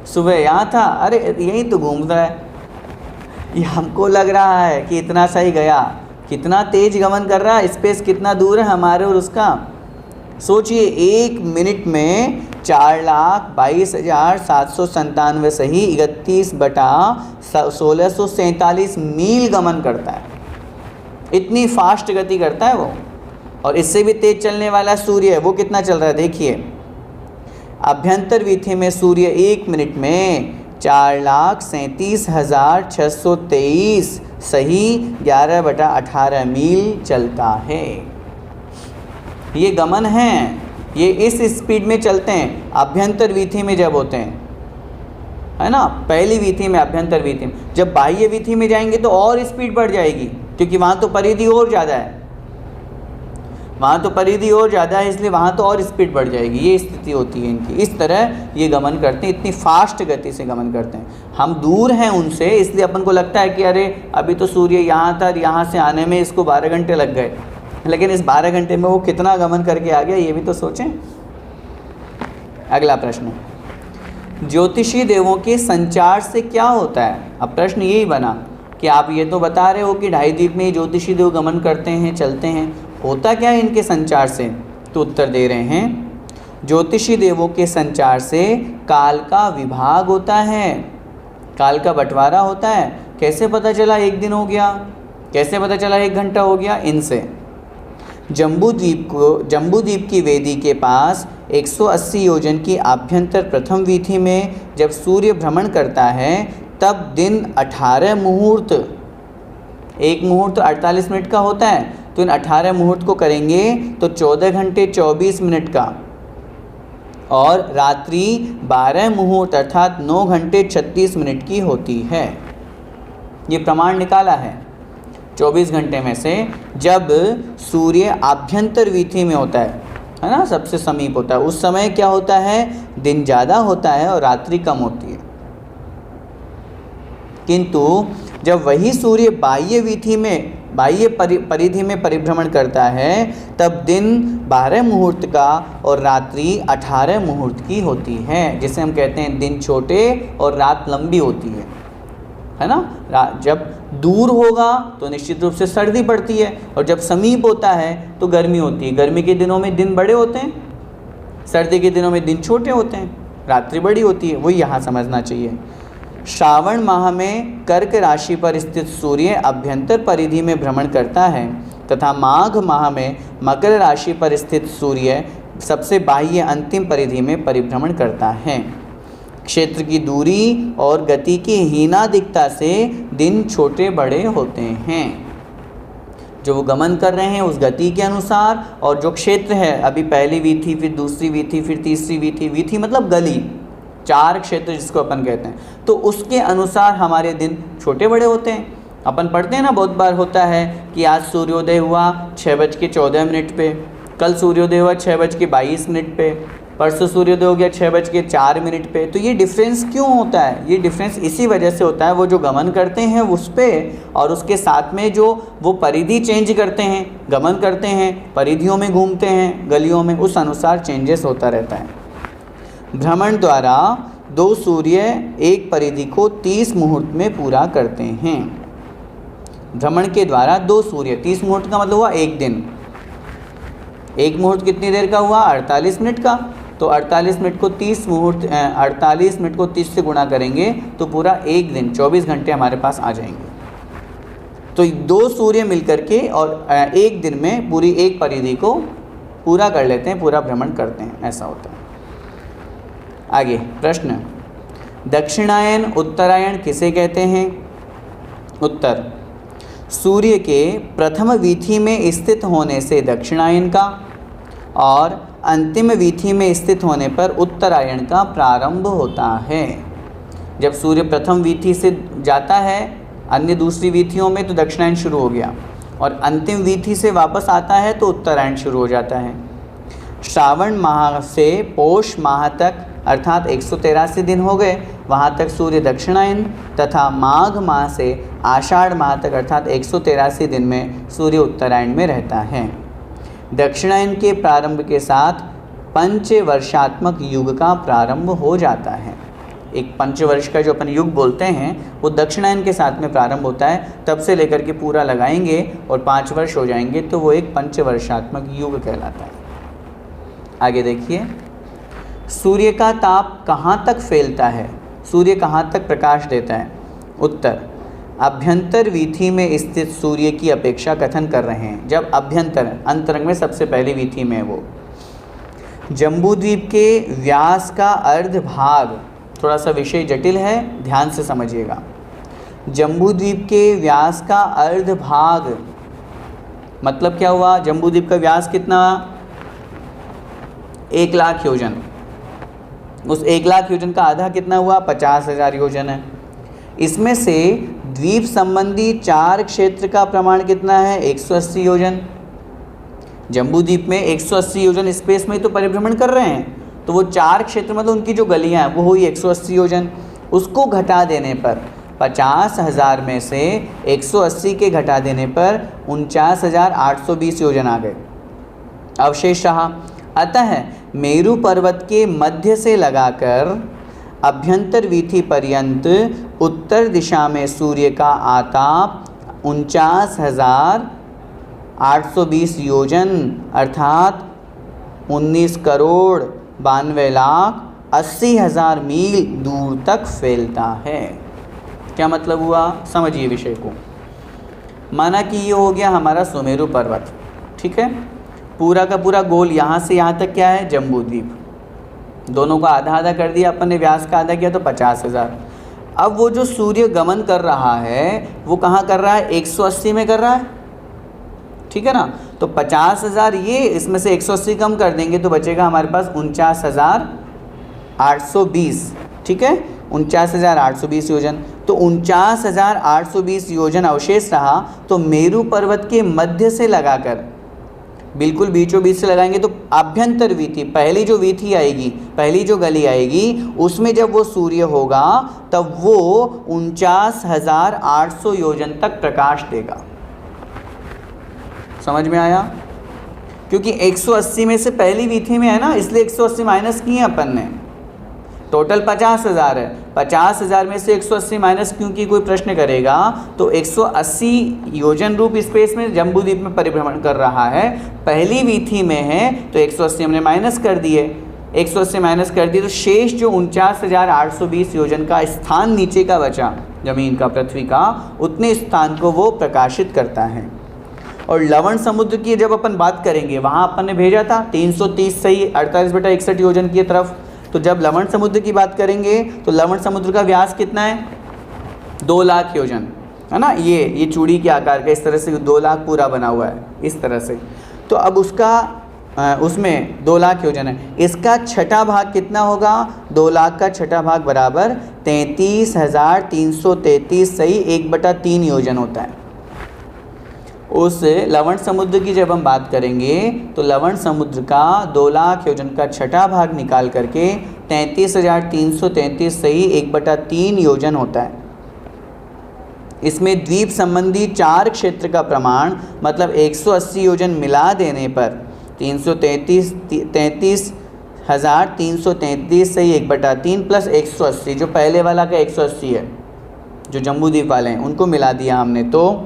Speaker 1: सुबह यहाँ था, अरे यहीं तो घूम रहा है। ये हमको लग रहा है कि इतना सा ही गया। कितना तेज गमन कर रहा है, स्पेस कितना दूर है हमारे और उसका। सोचिए 1 मिनट में 4,22,797 सही 31/1647 मील गमन करता है। इतनी फास्ट गति करता है वो। और इससे भी तेज चलने वाला सूर्य है, वो कितना चल रहा है देखिए। अभ्यंतर वीथी में सूर्य 1 मिनट में 4,37,623 सही 11/18 मील चलता है। ये गमन है, ये इस स्पीड में चलते हैं अभ्यंतर वीथी में जब होते हैं, है ना। पहली वीथी में, अभ्यंतर वीथी में। जब बाह्य वीथी में जाएंगे तो और स्पीड बढ़ जाएगी, क्योंकि वहाँ तो परिधि और ज़्यादा है, वहाँ तो परिधि और ज़्यादा है, इसलिए वहाँ तो और स्पीड बढ़ जाएगी। ये स्थिति होती है इनकी। इस तरह ये गमन करते हैं, इतनी फास्ट गति से गमन करते हैं। हम दूर हैं उनसे, इसलिए अपन को लगता है कि अरे अभी तो सूर्य यहाँ था, यहाँ से आने में इसको 12 घंटे लग गए। लेकिन इस 12 घंटे में वो कितना गमन करके आ गया, ये भी तो सोचें। अगला प्रश्न, ज्योतिषी देवों के संचार से क्या होता है? अब प्रश्न यही बना कि आप ये तो बता रहे हो कि ढाई द्वीप में ज्योतिषी देव गमन करते हैं, चलते हैं, होता क्या है इनके संचार से? तो उत्तर दे रहे हैं, ज्योतिषी देवों के संचार से काल का विभाग होता है, काल का बंटवारा होता है। कैसे पता चला 1 दिन हो गया, कैसे पता चला 1 घंटा हो गया? इनसे। जम्बूद्वीप की वेदी के पास 180 योजन की आभ्यंतर प्रथम वीथी में जब सूर्य भ्रमण करता है तब दिन 18 मुहूर्त, 1 मुहूर्त 48 मिनट का होता है, तो इन 18 मुहूर्त को करेंगे तो 14 घंटे 24 मिनट का, और रात्रि 12 मुहूर्त अर्थात 9 घंटे 36 मिनट की होती है। ये प्रमाण निकाला है 24 घंटे में से, जब सूर्य आभ्यंतर वीथी में होता है ना, सबसे समीप होता है, उस समय क्या होता है? दिन ज़्यादा होता है और रात्रि कम होती है। किंतु जब वही सूर्य बाह्य वीथी में, बाह्य परिधि में परिभ्रमण करता है तब दिन 12 मुहूर्त का और रात्रि 18 मुहूर्त की होती है, जिसे हम कहते हैं दिन छोटे और रात लंबी होती है ना। जब दूर होगा तो निश्चित रूप से सर्दी पड़ती है, और जब समीप होता है तो गर्मी होती है। गर्मी के दिनों में दिन बड़े होते हैं, सर्दी के दिनों में दिन छोटे होते हैं, रात्रि बड़ी होती है। वही यहाँ समझना चाहिए। श्रावण माह में कर्क राशि पर स्थित सूर्य अभ्यंतर परिधि में भ्रमण करता है, तथा माघ माह में मकर राशि पर स्थित सूर्य सबसे बाह्य अंतिम परिधि में परिभ्रमण करता है। क्षेत्र की दूरी और गति की हीनादिकता से दिन छोटे बड़े होते हैं। जो वो गमन कर रहे हैं उस गति के अनुसार, और जो क्षेत्र है, अभी पहली वीथी, फिर दूसरी वीथी, फिर तीसरी वीथी, वीथी मतलब गली, 4 क्षेत्र जिसको अपन कहते हैं, तो उसके अनुसार हमारे दिन छोटे बड़े होते हैं। अपन पढ़ते हैं ना, बहुत बार होता है कि आज सूर्योदय हुआ 6:14 पे, कल सूर्योदय हुआ 6:22 पे, परसों सूर्योदय हो गया 6:04 पे। तो ये डिफरेंस क्यों होता है? ये डिफरेंस इसी वजह से होता है, वो जो गमन करते हैं उस पे, और उसके साथ में जो वो परिधि चेंज करते हैं, गमन करते हैं, परिधियों में घूमते हैं, गलियों में, उस अनुसार चेंजेस होता रहता है। भ्रमण द्वारा 2 सूर्य एक परिधि को 30 मुहूर्त में पूरा करते हैं। भ्रमण के द्वारा 2 सूर्य, 30 मुहूर्त का मतलब हुआ 1 दिन, एक मुहूर्त कितनी देर का हुआ? 48 मिनट का। तो 48 मिनट को 30 से गुणा करेंगे तो पूरा एक दिन 24 घंटे हमारे पास आ जाएंगे। तो दो सूर्य मिलकर के और एक दिन में पूरी एक परिधि को पूरा कर लेते हैं, पूरा भ्रमण करते हैं, ऐसा होता है। आगे प्रश्न, दक्षिणायन उत्तरायण किसे कहते हैं? उत्तर, सूर्य के प्रथम वीथी में स्थित होने से दक्षिणायन का और अंतिम वीथी में स्थित होने पर उत्तरायण का प्रारंभ होता है। जब सूर्य प्रथम वीथी से जाता है अन्य दूसरी वीथियों में तो दक्षिणायन शुरू हो गया, और अंतिम वीथी से वापस आता है तो उत्तरायण शुरू हो जाता है। श्रावण माह से पौष माह तक अर्थात 183 दिन हो गए, वहाँ तक सूर्य दक्षिणायन, तथा माघ माह से आषाढ़ माह तक अर्थात 183 दिन में सूर्य उत्तरायण में रहता है। दक्षिणायन के प्रारंभ के साथ पंचवर्षात्मक युग का प्रारंभ हो जाता है। एक पंचवर्ष का जो अपन युग बोलते हैं वो दक्षिणायन के साथ में प्रारंभ होता है, तब से लेकर के पूरा लगाएंगे और 5 वर्ष हो जाएंगे तो वो एक पंचवर्षात्मक युग कहलाता है। आगे देखिए, सूर्य का ताप कहाँ तक फैलता है? सूर्य कहाँ तक प्रकाश देता है? उत्तर, अभ्यंतर वीथी में स्थित सूर्य की अपेक्षा कथन कर रहे हैं। जब अभ्यंतर अंतरंग में सबसे पहली वीथी में वो जम्बूद्वीप के व्यास का अर्ध भाग, थोड़ा सा विषय जटिल है, ध्यान से समझिएगा। जम्बूद्वीप के व्यास का अर्ध भाग मतलब क्या हुआ? जम्बूद्वीप का व्यास कितना? 1 लाख योजन। उस 1 लाख योजन का आधा कितना हुआ? 50,000 योजन है। इसमें से द्वीप संबंधी 4 क्षेत्र का प्रमाण कितना है? 180 योजन। जम्बूद्वीप में 180 योजन स्पेस में तो परिभ्रमण कर रहे हैं, तो वो 4 क्षेत्र मतलब उनकी जो गलियां हैं वो हुई 180 योजन। उसको घटा देने पर 50,000 में से 180 के घटा देने पर 49,820 योजन आ गए, अवशेष रहा। अतः मेरू पर्वत के मध्य से लगाकर अभ्यंतर वीथी पर्यंत उत्तर दिशा में सूर्य का आताप 49,820 योजन अर्थात 19,92,80,000 मील दूर तक फैलता है। क्या मतलब हुआ? समझिए विषय को। माना कि ये हो गया हमारा सुमेरु पर्वत, ठीक है, पूरा का पूरा गोल यहाँ से यहाँ तक क्या है? जम्बूद्वीप। दोनों का आधा आधा कर दिया अपन ने, व्यास का आधा किया तो 50,000। अब वो जो सूर्य गमन कर रहा है वो कहाँ कर रहा है? 180 में कर रहा है, ठीक है ना। तो 50,000 ये, इसमें से 180 कम कर देंगे तो बचेगा हमारे पास 49,820, ठीक है, 49,820 योजन। तो 49,820 योजन अवशेष रहा। तो मेरू पर्वत के मध्य से लगाकर बिल्कुल बीचों बीच से लगाएंगे तो आभ्यंतर वीथी, पहली जो वीथी आएगी, पहली जो गली आएगी, उसमें जब वो सूर्य होगा तब वो 49,800 योजन तक प्रकाश देगा। समझ में आया? क्योंकि 180 में से पहली वीथी में है ना, इसलिए 180 माइनस किए अपन ने। टोटल 50,000 है, 50,000 में से 180 माइनस क्योंकि कोई प्रश्न करेगा तो 180 योजन रूप स्पेस में जम्बूद्वीप में परिभ्रमण कर रहा है, पहली वीथी में है तो 180 हमने माइनस कर दिए, 180 माइनस कर दिए तो शेष जो 49,820 योजन का स्थान नीचे का बचा, जमीन का, पृथ्वी का, उतने स्थान को वो प्रकाशित करता है। और लवण समुद्र की जब अपन बात करेंगे, वहाँ अपन ने भेजा था 330 सही 48/61 योजन की तरफ। तो जब लवण समुद्र की बात करेंगे तो लवण समुद्र का व्यास कितना है? 2 लाख योजन, है ना। ये चूड़ी के आकार का इस तरह से 2 लाख पूरा बना हुआ है इस तरह से। तो अब उसमें 2 लाख योजन है, इसका छठा भाग कितना होगा? 2 लाख का छठा भाग बराबर 33,333 सही 1/3 योजन होता है। उस लवण समुद्र की जब हम बात करेंगे तो लवण समुद्र का 2 लाख योजन का छठा भाग निकाल करके 33,333 सही 1/3 योजन होता है। इसमें द्वीप संबंधी 4 क्षेत्र का प्रमाण मतलब 180 योजन मिला देने पर 33,333 सही 1/3 प्लस 180 जो पहले वाला का 180 है, जो जम्बूद्वीप वाले हैं उनको मिला दिया हमने, तो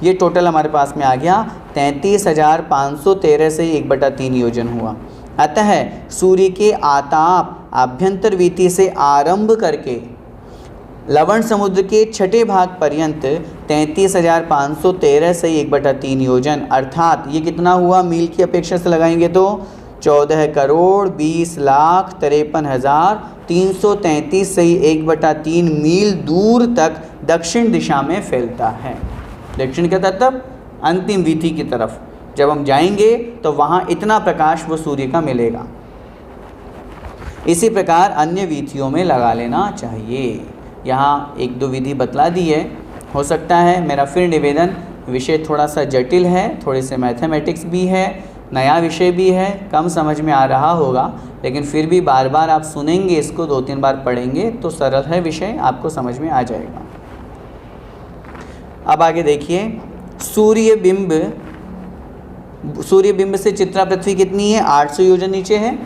Speaker 1: ये टोटल हमारे पास में आ गया 33,513 से 1/3 योजन हुआ। अतः सूर्य के आताप आभ्यंतर वीति से आरंभ करके लवण समुद्र के छठे भाग पर्यंत 33,513 से 1/3 योजन, अर्थात ये कितना हुआ मील की अपेक्षा से लगाएंगे तो 14,20,53,333 से 1/3 मील दूर तक दक्षिण दिशा में फैलता है। दक्षिण का तब अंतिम वीथी की तरफ जब हम जाएंगे तो वहाँ इतना प्रकाश वो सूर्य का मिलेगा। इसी प्रकार अन्य वीथियों में लगा लेना चाहिए। यहाँ 1-2 विधि बतला दी है। हो सकता है मेरा फिर निवेदन, विषय थोड़ा सा जटिल है, थोड़े से मैथमेटिक्स भी है, नया विषय भी है, कम समझ में आ रहा होगा, लेकिन फिर भी बार बार आप सुनेंगे, इसको 2-3 बार पढ़ेंगे तो सरल है विषय, आपको समझ में आ जाएगा। अब आगे देखिए, सूर्य बिंब से चित्रा पृथ्वी कितनी है? 800 योजन नीचे है।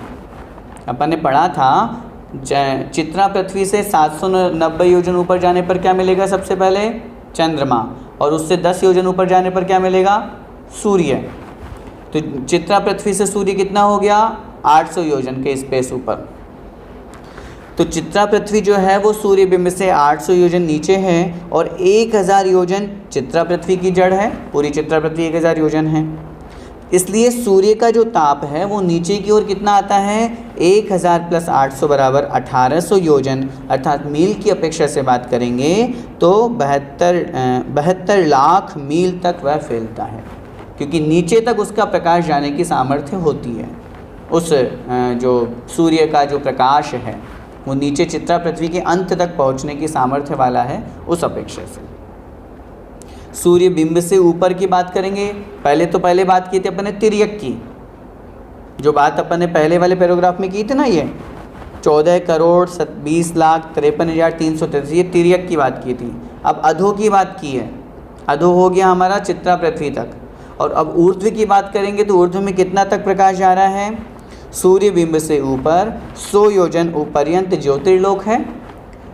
Speaker 1: अपन ने पढ़ा था चित्रा पृथ्वी से 790 योजन ऊपर जाने पर क्या मिलेगा? सबसे पहले चंद्रमा, और उससे 10 योजन ऊपर जाने पर क्या मिलेगा? सूर्य। तो चित्रा पृथ्वी से सूर्य कितना हो गया? 800 योजन के स्पेस ऊपर। तो चित्रा पृथ्वी जो है वो सूर्य बिंब से 800 योजन नीचे है, और 1000 योजन चित्रा पृथ्वी की जड़ है। पूरी चित्रा पृथ्वी 1000 योजन है, इसलिए सूर्य का जो ताप है वो नीचे की ओर कितना आता है? 1000 + 800 = 1800 योजन, अर्थात मील की अपेक्षा से बात करेंगे तो 72 लाख मील तक वह फैलता है, क्योंकि नीचे तक उसका प्रकाश जाने की सामर्थ्य होती है। उस जो सूर्य का जो प्रकाश है वो नीचे चित्रा पृथ्वी के अंत तक पहुंचने की सामर्थ्य वाला है उस अपेक्षा से। सूर्य बिंब से ऊपर की बात करेंगे। पहले बात की थी अपन ने तिर्यक की, जो बात अपन ने पहले वाले पैराग्राफ में की थी ना, ये 14,20,53,333, ये तिर्यक की बात की थी। अब अधो की बात की है, अधो हो गया हमारा चित्रा पृथ्वी तक। और अब ऊर्ध्व की बात करेंगे तो ऊर्ध्व में कितना तक प्रकाश जा रहा है? सूर्य बिंब से ऊपर 100 योजन पर्यंत ज्योतिर्लोक है।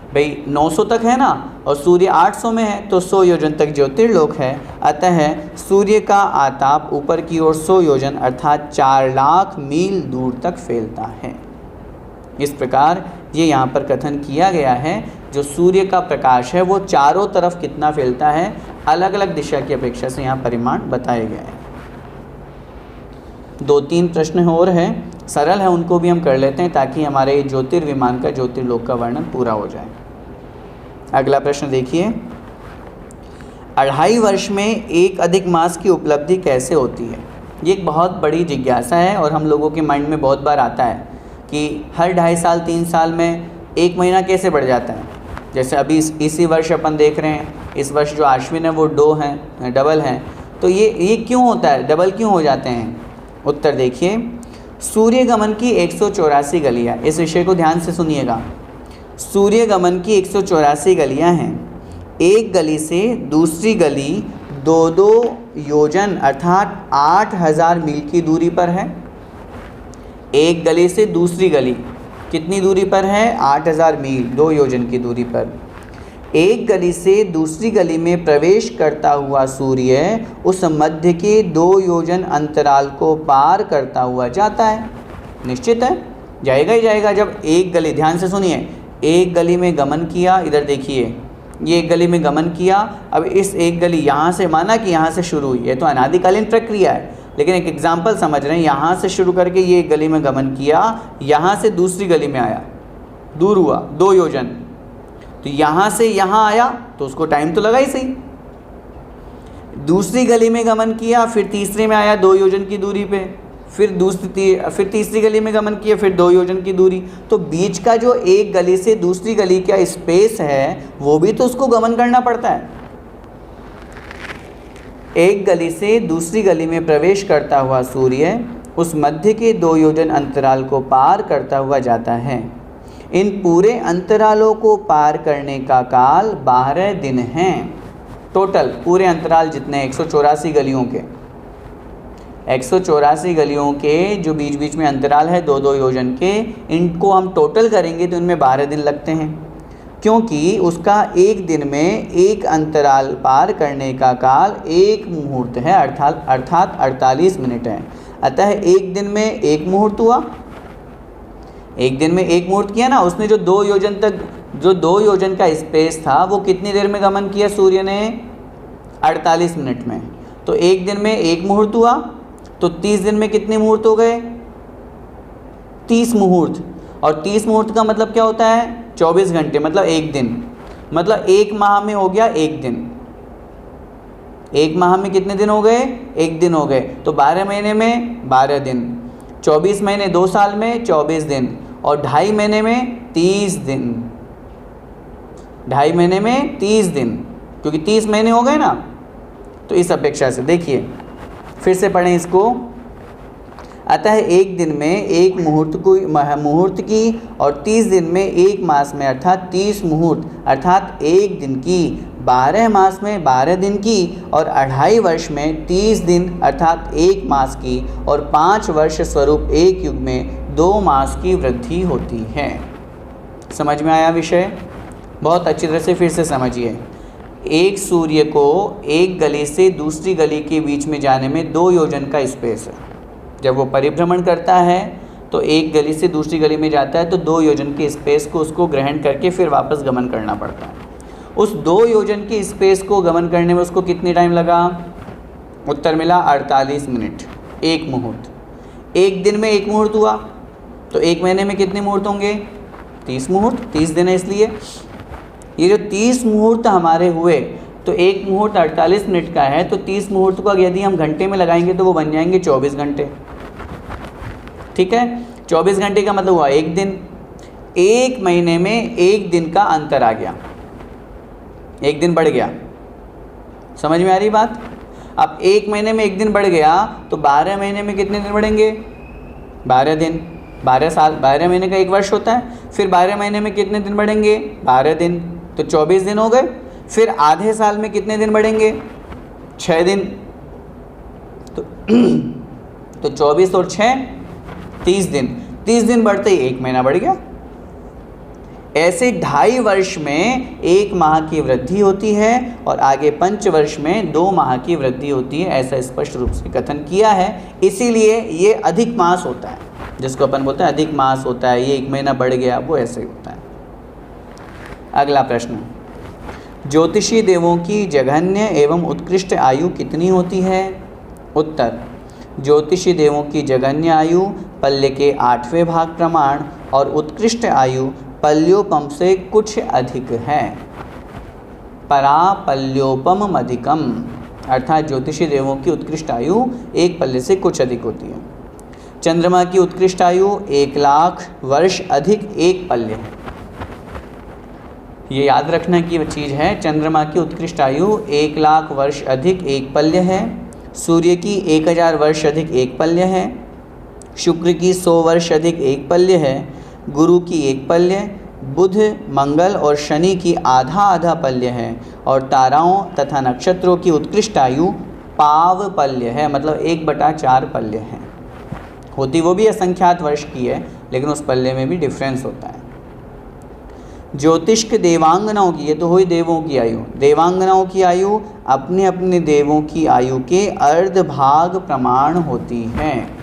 Speaker 1: भाई 900 तक है ना, और सूर्य 800 में है, तो 100 योजन तक ज्योतिर्लोक है। अतः सूर्य का आताप ऊपर की ओर 100 योजन अर्थात 4 लाख मील दूर तक फैलता है। इस प्रकार ये यहाँ पर कथन किया गया है, जो सूर्य का प्रकाश है वो चारों तरफ कितना फैलता है, अलग अलग दिशा की अपेक्षा से यहाँ परिमाण बताए गए हैं। 2-3 प्रश्न और हैं, सरल है, उनको भी हम कर लेते हैं ताकि हमारे ज्योतिर्विमान का, ज्योतिर्लोक का वर्णन पूरा हो जाए। अगला प्रश्न देखिए, 2.5 वर्ष में एक अधिक मास की उपलब्धि कैसे होती है? ये एक बहुत बड़ी जिज्ञासा है और हम लोगों के माइंड में बहुत बार आता है कि हर 2.5 साल 3 साल में 1 महीना कैसे बढ़ जाता है। जैसे अभी इसी वर्ष अपन देख रहे हैं, इस वर्ष जो आश्विन है वो डबल हैं, तो ये क्यों होता है, डबल क्यों हो जाते हैं? उत्तर देखिए, सूर्य गमन की 184 गलियाँ, इस विषय को ध्यान से सुनिएगा। सूर्य गमन की 184 गलियाँ हैं। एक गली से दूसरी गली 2-2 योजन अर्थात 8000 मील की दूरी पर है। एक गली से दूसरी गली कितनी दूरी पर है? 8000 मील, 2 योजन की दूरी पर। एक गली से दूसरी गली में प्रवेश करता हुआ सूर्य उस मध्य के 2 योजन अंतराल को पार करता हुआ जाता है। निश्चित है, जाएगा ही जाएगा। जब एक गली, ध्यान से सुनिए, एक गली में गमन किया, इधर देखिए, ये एक गली में गमन किया, अब इस एक गली यहाँ से, माना कि यहाँ से शुरू हुई है, तो अनादिकालीन प्रक्रिया है, लेकिन एक एग्जाम्पल समझ रहे हैं। यहाँ से शुरू करके ये एक गली में गमन किया, यहाँ से दूसरी गली में आया, दूर हुआ 2 योजन, तो यहाँ से यहाँ आया तो उसको टाइम तो लगा ही सही। दूसरी गली में गमन किया, फिर तीसरे में आया 2 योजन की दूरी पे, फिर तीसरी गली में गमन किया, फिर 2 योजन की दूरी। तो बीच का जो एक गली से दूसरी गली का स्पेस है वो भी तो उसको गमन करना पड़ता है। एक गली से दूसरी गली में प्रवेश करता हुआ सूर्य उस मध्य के 2 योजन अंतराल को पार करता हुआ जाता है। इन पूरे अंतरालों को पार करने का काल 12 दिन हैं। टोटल पूरे अंतराल जितने 184 गलियों के, 184 गलियों के जो बीच बीच में अंतराल है 2-2 योजन के, इनको हम टोटल करेंगे तो इनमें 12 दिन लगते हैं। क्योंकि उसका एक दिन में एक अंतराल पार करने का काल एक मुहूर्त है, अर्थात 48 मिनट है। अतः एक दिन में एक मुहूर्त हुआ, एक दिन में एक मुहूर्त किया ना उसने, जो 2 योजन का स्पेस था वो कितनी देर में गमन किया सूर्य ने? 48 मिनट में। तो एक दिन में एक मुहूर्त हुआ, तो 30 दिन में कितने मुहूर्त हो गए? 30 मुहूर्त। और 30 मुहूर्त का मतलब क्या होता है? 24 घंटे, मतलब एक दिन। मतलब एक माह में हो गया एक दिन। एक माह में कितने दिन हो गए? एक दिन हो गए। तो 12 महीने में 12 दिन, 24 महीने 2 साल में 24 दिन, और 2.5 महीने में 30 दिन। 2.5 महीने में 30 दिन, क्योंकि 30 महीने हो गए ना। तो इस अपेक्षा से देखिए, फिर से पढ़ें इसको। अतः एक दिन में एक मुहूर्त की और 30 दिन में एक मास में अर्थात 30 मुहूर्त, अर्थात एक दिन की, 12 मास में 12 दिन की, और 2.5 वर्ष में 30 दिन अर्थात एक मास की, और 5 वर्ष स्वरूप एक युग में 2 मास की वृद्धि होती है। समझ में आया विषय? बहुत अच्छी तरह से फिर से समझिए। एक सूर्य को एक गली से दूसरी गली के बीच में जाने में 2 योजन का स्पेस है। जब वो परिभ्रमण करता है तो एक गली से दूसरी गली में जाता है, तो 2 योजन के स्पेस को उसको ग्रहण करके फिर वापस गमन करना पड़ता है। उस 2 योजन के स्पेस को गमन करने में उसको कितनी टाइम लगा? उत्तर मिला 48 मिनट, एक मुहूर्त। एक दिन में एक मुहूर्त हुआ, तो एक महीने में कितने मुहूर्त होंगे? 30 मुहूर्त, 30 दिन है इसलिए। ये जो 30 मुहूर्त हमारे हुए, तो एक मुहूर्त 48 मिनट का है, तो 30 मुहूर्त को यदि हम घंटे में लगाएंगे तो वो बन जाएंगे 24 घंटे। ठीक है, 24 घंटे का मतलब हुआ एक दिन। एक महीने में एक दिन का अंतर आ गया, एक दिन बढ़ गया। समझ में आ रही बात? अब एक महीने में एक दिन बढ़ गया, तो 12 महीने में कितने दिन बढ़ेंगे? 12 दिन। 12 साल, 12 महीने का एक वर्ष होता है। फिर 12 महीने में कितने दिन बढ़ेंगे? 12 दिन, तो 24 दिन हो गए। फिर आधे साल में कितने दिन बढ़ेंगे? 6 दिन। तो 24 और 6 30 दिन। 30 दिन बढ़ते ही एक महीना बढ़ गया। ऐसे 2.5 वर्ष में 1 माह की वृद्धि होती है, और आगे 5 वर्ष में 2 माह की वृद्धि होती है। ऐसा स्पष्ट रूप से कथन किया है। इसीलिए ये अधिक मास होता है, जिसको अपन बोलते हैं अधिक मास होता है। ये 1 महीना बढ़ गया, वो ऐसे ही होता है। अगला प्रश्न, ज्योतिषी देवों की जघन्य एवं उत्कृष्ट आयु कितनी होती है? उत्तर, ज्योतिषी देवों की जघन्य आयु पल्य के 8वें भाग प्रमाण, और उत्कृष्ट आयु पल्योपम से कुछ अधिक है। परा पल्योपम अधिकम, अर्थात ज्योतिषी देवों की उत्कृष्ट आयु एक पल्य से कुछ अधिक होती है। चंद्रमा की उत्कृष्ट आयु 1 लाख वर्ष अधिक एक पल्य है। ये याद रखने की चीज़ है। चंद्रमा की उत्कृष्ट आयु 1 लाख वर्ष अधिक एक पल्य है। सूर्य की 1000 वर्ष अधिक एक पल्य है। शुक्र की 100 वर्ष अधिक एक पल्य है। गुरु की 1 पल्य, बुध, मंगल और शनि की आधा आधा पल्य है। और ताराओं तथा नक्षत्रों की उत्कृष्ट आयु पाव पल्य है, मतलब 1/4 पल्य है। होती वो भी असंख्यात वर्ष की है, लेकिन उस पल्ले में भी डिफरेंस होता है। ज्योतिष्क देवांगनाओं की, ये तो हुई देवों की आयु। देवांगनाओं की आयु अपने अपने देवों की आयु के अर्ध भाग प्रमाण होती है।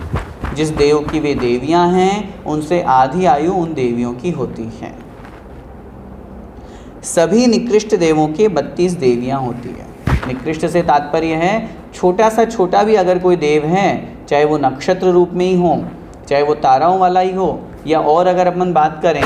Speaker 1: जिस देव की वे देवियां हैं, उनसे आधी आयु उन देवियों की होती है। सभी निकृष्ट देवों के 32 देवियां होती है। निकृष्ट से तात्पर्य है छोटा सा छोटा भी अगर कोई देव है, चाहे वो नक्षत्र रूप में ही हो, चाहे वो ताराओं वाला ही हो, या और अगर अपन बात करें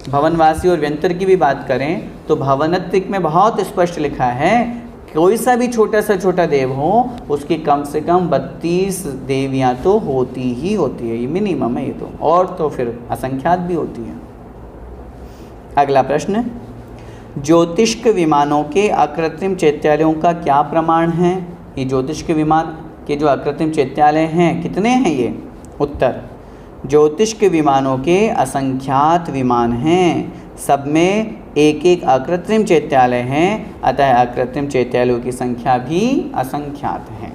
Speaker 1: भवनवासी और व्यंतर की भी बात करें, तो भवनत्रिक में बहुत स्पष्ट लिखा है कोई सा भी छोटा सा छोटा देव हो, उसकी कम से कम 32 देवियां तो होती ही होती है। ये मिनिमम है ये तो, और तो फिर असंख्यात भी होती है। अगला प्रश्न, ज्योतिष्क विमानों के अकृत्रिम चैत्यालयों का क्या प्रमाण है? ये ज्योतिष्क विमान के जो अकृत्रिम चैत्यालय हैं कितने हैं ये? उत्तर, ज्योतिष्क विमानों के असंख्यात विमान हैं। सब में एक एक अकृत्रिम चैत्यालय हैं, अतः अकृत्रिम चैत्यालयों की संख्या भी असंख्यात है।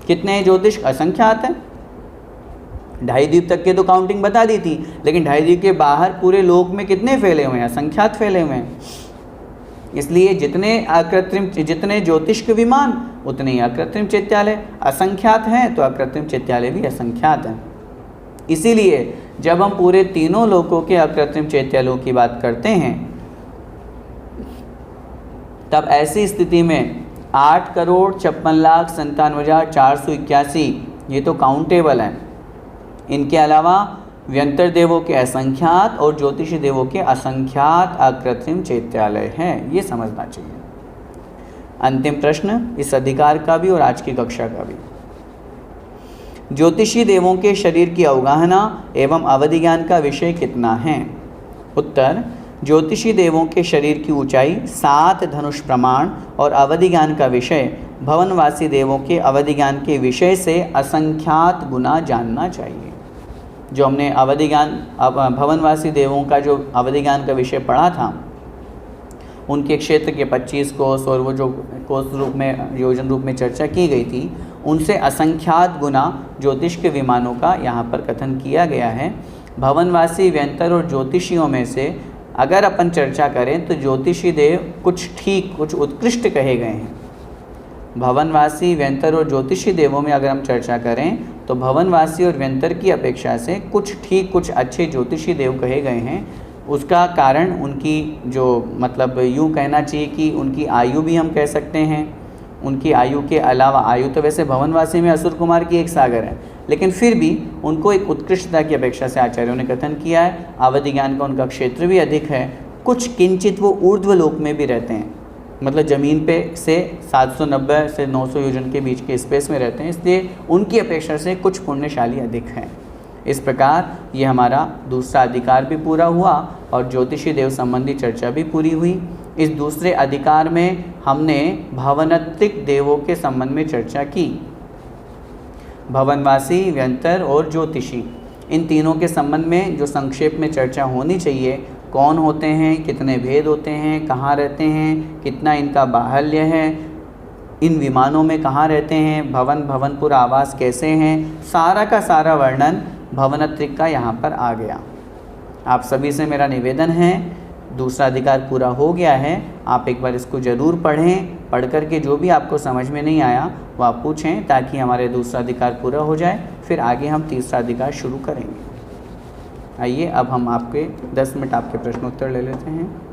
Speaker 1: कितने हैं ज्योतिष्क? असंख्यात है। 2.5 द्वीप तक के तो काउंटिंग बता दी थी, लेकिन 2.5 द्वीप के बाहर पूरे लोक में कितने फैले हुए हैं? असंख्यात फैले हुए हैं। इसलिए जितने ज्योतिष के विमान उतने ही अकृत्रिम चैत्यालय। असंख्यात हैं तो अकृत्रिम चैत्यालय भी असंख्यात हैं। इसीलिए जब हम पूरे तीनों लोकों के अकृत्रिम चैत्यालयों की बात करते हैं, तब ऐसी स्थिति में 8,56,97,481 ये तो काउंटेबल हैं। इनके अलावा व्यंतर देवों के असंख्यात और ज्योतिषी देवों के असंख्यात अकृत्रिम चैत्यालय हैं, ये समझना चाहिए। अंतिम प्रश्न इस अधिकार का भी और आज की कक्षा का भी। ज्योतिषी देवों के शरीर की अवगाहना एवं अवधि ज्ञान का विषय कितना है? उत्तर, ज्योतिषी देवों के शरीर की ऊंचाई 7 धनुष प्रमाण और अवधि ज्ञान का विषय भवनवासी देवों के अवधि ज्ञान के विषय से असंख्यात गुना जानना चाहिए। जो हमने अवधि ज्ञान भवनवासी देवों का जो अवधि ज्ञान का विषय पढ़ा था, उनके क्षेत्र के 25 कोस और वो जो कोस रूप में योजन रूप में चर्चा की गई थी, उनसे असंख्यात गुना ज्योतिष के विमानों का यहाँ पर कथन किया गया है। भवनवासी व्यंतर और ज्योतिषियों में से अगर अपन चर्चा करें तो ज्योतिषी देव कुछ उत्कृष्ट कहे गए हैं। भवनवासी व्यंतर और ज्योतिषी देवों में अगर हम चर्चा करें तो भवनवासी और व्यंतर की अपेक्षा से कुछ अच्छे ज्योतिषी देव कहे गए हैं। उसका कारण उनकी जो मतलब यूँ कहना चाहिए कि उनकी आयु भी हम कह सकते हैं। उनकी आयु के अलावा, आयु तो वैसे भवनवासी में असुर कुमार की एक सागर है, लेकिन फिर भी उनको एक उत्कृष्टता की अपेक्षा से आचार्यों ने कथन किया है। अवधि ज्ञान का उनका क्षेत्र भी अधिक है। कुछ किंचित वो ऊर्ध्व लोक में भी रहते हैं, मतलब ज़मीन पे से 790 से 900 योजन के बीच के स्पेस में रहते हैं, इसलिए उनकी अपेक्षा से कुछ पुण्यशाली अधिक हैं। इस प्रकार ये हमारा दूसरा अधिकार भी पूरा हुआ और ज्योतिषी देव संबंधी चर्चा भी पूरी हुई। इस दूसरे अधिकार में हमने भवनत्रिक देवों के संबंध में चर्चा की। भवनवासी, व्यंतर और ज्योतिषी, इन तीनों के संबंध में जो संक्षेप में चर्चा होनी चाहिए, कौन होते हैं, कितने भेद होते हैं, कहाँ रहते हैं, कितना इनका बाहुल्य है, इन विमानों में कहाँ रहते हैं, भवनपुर आवास कैसे हैं, सारा का सारा वर्णन भवनत्रिक का यहाँ पर आ गया। आप सभी से मेरा निवेदन है, दूसरा अधिकार पूरा हो गया है, आप एक बार इसको ज़रूर पढ़ें। पढ़ कर के जो भी आपको समझ में नहीं आया वो आप पूछें, ताकि हमारे दूसरा अधिकार पूरा हो जाए, फिर आगे हम तीसरा अधिकार शुरू करेंगे। आइए अब हम आपके 10 मिनट आपके प्रश्नोत्तर ले लेते हैं।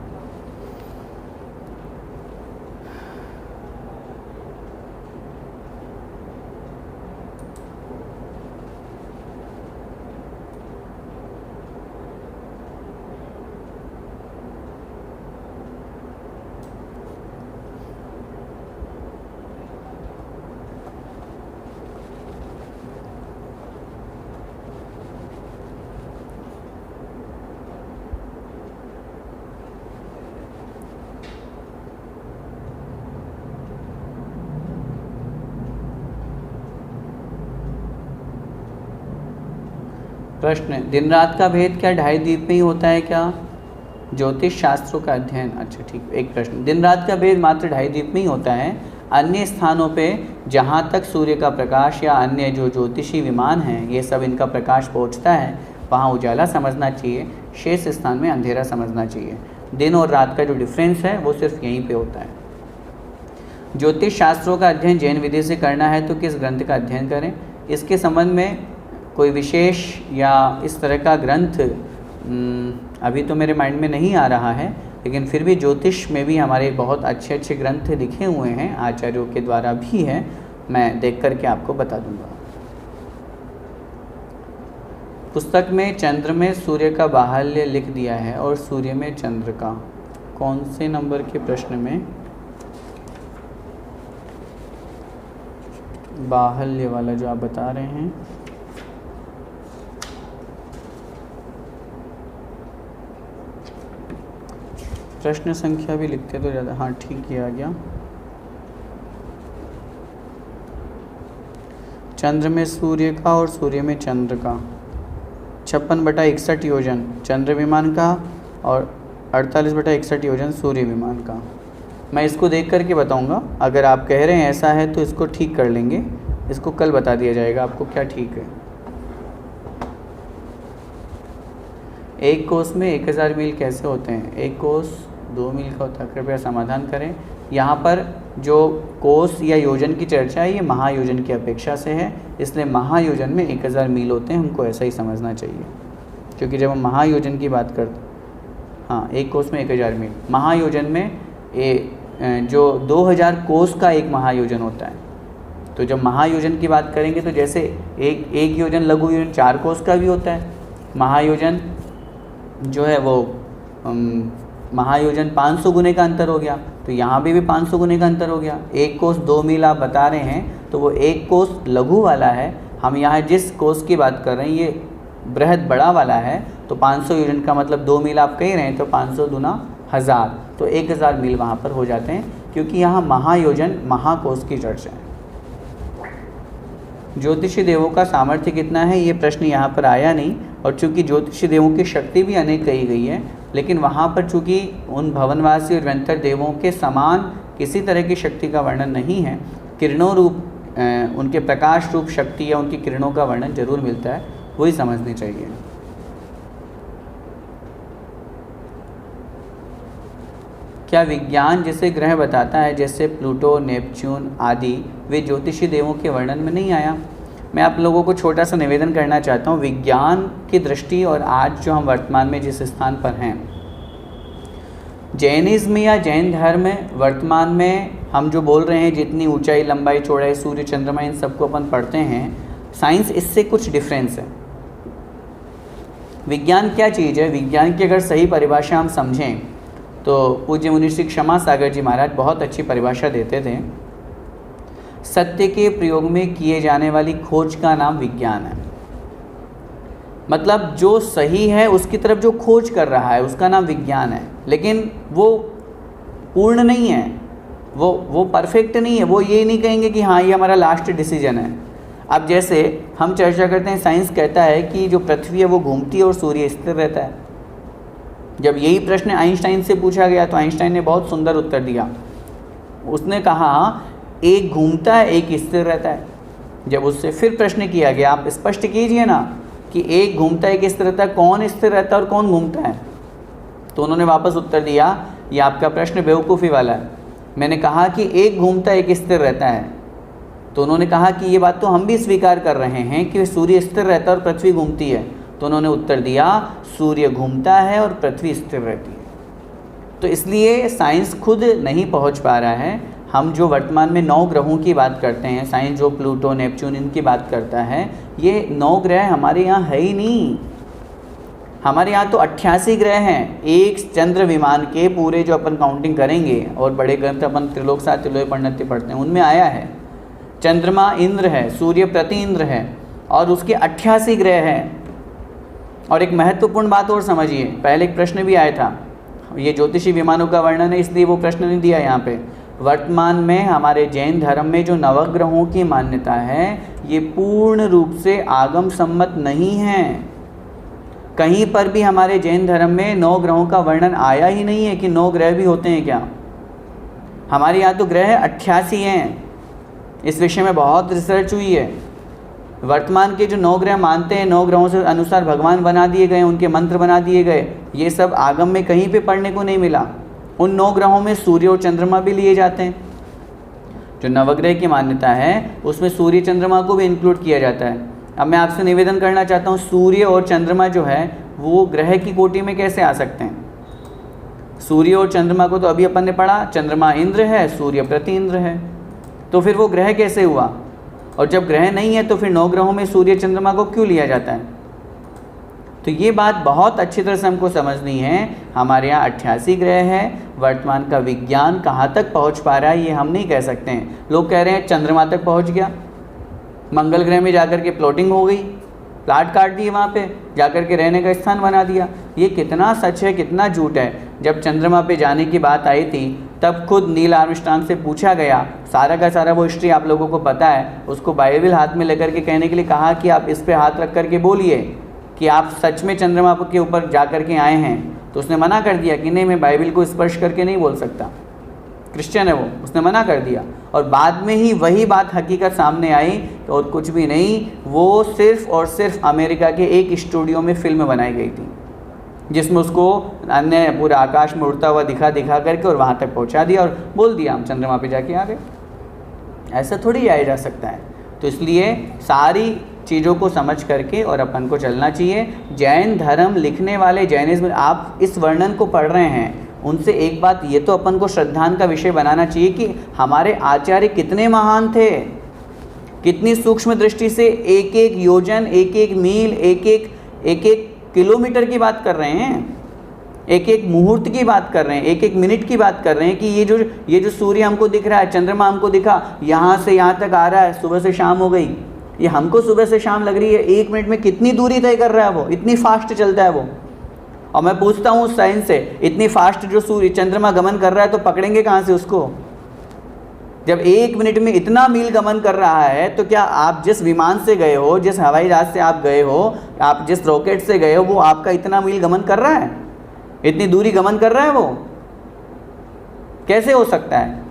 Speaker 1: प्रश्न, दिन रात का भेद क्या ढाई द्वीप में ही होता है क्या? ज्योतिष शास्त्रों का अध्ययन, अच्छा ठीक। एक प्रश्न, दिन रात का भेद मात्र ढाई द्वीप में ही होता है। अन्य स्थानों पे जहाँ तक सूर्य का प्रकाश या अन्य जो ज्योतिषी विमान हैं, ये सब इनका प्रकाश पहुँचता है, वहाँ उजाला समझना चाहिए, शेष स्थान में अंधेरा समझना चाहिए। दिन और रात का जो डिफरेंस है वो सिर्फ यहीं पे होता है। ज्योतिष शास्त्रों का अध्ययन जैन विधि से करना है तो किस ग्रंथ का अध्ययन करें? इसके संबंध में कोई विशेष या इस तरह का ग्रंथ अभी तो मेरे माइंड में नहीं आ रहा है, लेकिन फिर भी ज्योतिष में भी हमारे बहुत अच्छे अच्छे ग्रंथ लिखे हुए हैं, आचार्यों के द्वारा भी है, मैं देख कर के आपको बता दूंगा। पुस्तक में चंद्र में सूर्य का बाहुल्य लिख दिया है और सूर्य में चंद्र का, कौन से नंबर के प्रश्न में बाहुल्य वाला जो आप बता रहे हैं? प्रश्न संख्या भी लिखते तो ज़्यादा, हाँ ठीक किया गया। चंद्र में सूर्य का और सूर्य में चंद्र का 56/61 योजन चंद्र विमान का और 48/61 योजन सूर्य विमान का। मैं इसको देख करके बताऊंगा। अगर आप कह रहे हैं ऐसा है तो इसको ठीक कर लेंगे, इसको कल बता दिया जाएगा आपको क्या ठीक है। एक कोस में 1000 मील कैसे होते हैं? एक कोस 2 मील का होता है, कृपया समाधान करें। यहाँ पर जो कोस या योजन की चर्चा है ये महायोजन की अपेक्षा से है, इसलिए महायोजन में 1000 मील होते हैं, हमको ऐसा ही समझना चाहिए। क्योंकि जब हम महायोजन की बात करते, हाँ, एक कोस में 1000 मील, महायोजन में जो 2000 कोस का एक महायोजन होता है। तो जब महायोजन की बात करेंगे तो जैसे एक योजन लघु योजन 4 कोस का भी होता है, महायोजन जो है वो महायोजन 500 गुने का अंतर हो गया, तो यहाँ भी 500 गुने का अंतर हो गया। एक कोस 2 मील आप बता रहे हैं तो वो एक कोस लघु वाला है, हम यहाँ जिस कोस की बात कर रहे हैं ये बृहद बड़ा वाला है, तो 500 योजन का मतलब 2 मील आप कह रहे हैं, तो 500 दूना 1000, तो 1000 मील वहाँ पर हो जाते हैं, क्योंकि यहाँ महायोजन महाकोस की चर्चा है। ज्योतिषी देवों का सामर्थ्य कितना है ये प्रश्न यहाँ पर आया नहीं, और चूँकि ज्योतिषी देवों की शक्ति भी अनेक कही गई है, लेकिन वहाँ पर चूँकि उन भवनवासी और व्यंतर देवों के समान किसी तरह की शक्ति का वर्णन नहीं है, किरणों रूप उनके प्रकाश रूप शक्ति या उनकी किरणों का वर्णन जरूर मिलता है, वही समझनी चाहिए। क्या विज्ञान जैसे ग्रह बताता है, जैसे प्लूटो, नेपच्यून आदि, वे ज्योतिषी देवों के वर्णन में नहीं आया? मैं आप लोगों को छोटा सा निवेदन करना चाहता हूँ। विज्ञान की दृष्टि और आज जो हम वर्तमान में जिस स्थान पर हैं, जैनिज्म या जैन धर्म वर्तमान में हम जो बोल रहे हैं, जितनी ऊंचाई, लंबाई, चौड़ाई, सूर्य, चंद्रमा, इन सबको अपन पढ़ते हैं, साइंस इससे कुछ डिफरेंस है। विज्ञान क्या चीज़ है? विज्ञान की अगर सही परिभाषा हम समझें तो पूज्य मुनि श्री क्षमा सागर जी महाराज बहुत अच्छी परिभाषा देते थे। सत्य के प्रयोग में किए जाने वाली खोज का नाम विज्ञान है। मतलब जो सही है उसकी तरफ जो खोज कर रहा है उसका नाम विज्ञान है, लेकिन वो पूर्ण नहीं है, वो परफेक्ट नहीं है। वो ये नहीं कहेंगे कि हाँ ये हमारा लास्ट डिसीजन है। अब जैसे हम चर्चा करते हैं, साइंस कहता है कि जो पृथ्वी है वो घूमती है और सूर्य स्थिर रहता है। जब यही प्रश्न आइंस्टाइन से पूछा गया तो आइंस्टाइन ने बहुत सुंदर उत्तर दिया। उसने कहा एक घूमता है, एक स्थिर रहता है। जब उससे फिर प्रश्न किया गया, आप स्पष्ट कीजिए ना कि एक घूमता है, एक स्थिर रहता है, कौन स्थिर रहता है और कौन घूमता है? तो उन्होंने वापस उत्तर दिया, ये आपका प्रश्न बेवकूफ़ी वाला है। मैंने कहा कि एक घूमता है, एक स्थिर रहता है, तो उन्होंने कहा कि ये बात तो हम भी स्वीकार कर रहे हैं कि सूर्य स्थिर रहता है और पृथ्वी घूमती है। तो उन्होंने उत्तर दिया, सूर्य घूमता है और पृथ्वी स्थिर रहती है। तो इसलिए साइंस खुद नहीं पहुंच पा रहा है। हम जो वर्तमान में 9 ग्रहों की बात करते हैं, साइंस जो प्लूटो, नेपच्यून इनकी बात करता है, ये 9 ग्रह हमारे यहाँ है ही नहीं। हमारे यहाँ तो 88 ग्रह हैं। एक चंद्र विमान के पूरे जो अपन काउंटिंग करेंगे, और बड़े ग्रंथ अपन त्रिलोक साथ त्रिलोक परिणति पढ़ते हैं, उनमें आया है चंद्रमा इंद्र है, सूर्य प्रति इंद्र है, और उसके 88 ग्रह हैं। और एक महत्वपूर्ण बात और समझिए, पहले एक प्रश्न भी आया था, ये ज्योतिषी विमानों का वर्णन है इसलिए वो प्रश्न नहीं दिया यहाँ पे। वर्तमान में हमारे जैन धर्म में जो नवग्रहों की मान्यता है ये पूर्ण रूप से आगम सम्मत नहीं है। कहीं पर भी हमारे जैन धर्म में 9 ग्रहों का वर्णन आया ही नहीं है कि 9 ग्रह भी होते हैं क्या। हमारे यहाँ तो ग्रह 88 हैं। इस विषय में बहुत रिसर्च हुई है। वर्तमान के जो 9 ग्रह मानते हैं, 9 ग्रहों से अनुसार भगवान बना दिए गए, उनके मंत्र बना दिए गए, ये सब आगम में कहीं पे पढ़ने को नहीं मिला। उन 9 ग्रहों में सूर्य और चंद्रमा भी लिए जाते हैं। जो नवग्रह की मान्यता है उसमें सूर्य चंद्रमा को भी इंक्लूड किया जाता है। अब मैं आपसे निवेदन करना चाहता हूँ, सूर्य और चंद्रमा जो है वो ग्रह की कोटि में कैसे आ सकते हैं? सूर्य और चंद्रमा को तो अभी अपन ने पढ़ा, चंद्रमा इंद्र है, सूर्य प्रति इंद्र है, तो फिर वो ग्रह कैसे हुआ? और जब ग्रह नहीं है तो फिर 9 ग्रहों में सूर्य चंद्रमा को क्यों लिया जाता है? तो ये बात बहुत अच्छी तरह से हमको समझनी है। हमारे यहाँ 88 ग्रह है। वर्तमान का विज्ञान कहाँ तक पहुँच पा रहा है ये हम नहीं कह सकते हैं। लोग कह रहे हैं चंद्रमा तक पहुँच गया, मंगल ग्रह में जाकर के प्लॉटिंग हो गई, प्लाट काट दिए, वहाँ पे जाकर के रहने का स्थान बना दिया। ये कितना सच है कितना झूठ है। जब चंद्रमा पे जाने की बात आई थी तब खुद नील आर्मस्ट्रांग से पूछा गया, सारा का सारा वो हिस्ट्री आप लोगों को पता है, उसको बाइबल हाथ में लेकर के कहने के लिए कहा कि आप इस पे हाथ रख करके बोलिए कि आप सच में चंद्रमा के ऊपर जा कर के आए हैं। तो उसने मना कर दिया कि नहीं, मैं बाइबल को स्पर्श करके नहीं बोल सकता। क्रिश्चियन है वो, उसने मना कर दिया। और बाद में ही वही बात हकीकत सामने आई और कुछ भी नहीं, वो सिर्फ और सिर्फ अमेरिका के एक स्टूडियो में फिल्म बनाई गई थी। जिसमें उसको अन्य पूरे आकाश में उड़ता हुआ दिखा करके और वहाँ तक पहुँचा दिया और बोल दिया हम चंद्रमा पे जाके आ गए। ऐसा थोड़ी आया जा सकता है। तो इसलिए सारी चीज़ों को समझ करके और अपन को चलना चाहिए। जैन धर्म लिखने वाले, जैनिज्म, आप इस वर्णन को पढ़ रहे हैं, उनसे एक बात ये तो अपन को श्रद्धान का विषय बनाना चाहिए कि हमारे आचार्य कितने महान थे, कितनी सूक्ष्म दृष्टि से एक एक योजन, एक एक मील, एक एक किलोमीटर की बात कर रहे हैं, एक एक मुहूर्त की बात कर रहे हैं, एक एक मिनट की बात कर रहे हैं कि ये जो सूर्य हमको दिख रहा है, चंद्रमा हमको दिखा, यहाँ से यहाँ तक आ रहा है, सुबह से शाम हो गई, ये हमको सुबह से शाम लग रही है, 1 मिनट में कितनी दूरी तय कर रहा है वो, इतनी फास्ट चलता है वो। और मैं पूछता हूँ साइंस से, इतनी फास्ट जो सूर्य चंद्रमा गमन कर रहा है तो पकड़ेंगे कहाँ से उसको? जब 1 मिनट में इतना मील गमन कर रहा है तो क्या आप जिस विमान से गए हो, जिस हवाई जहाज से आप गए हो, आप जिस रॉकेट से गए हो, वो आपका इतना मील गमन कर रहा है, इतनी दूरी गमन कर रहा है वो? कैसे हो सकता है?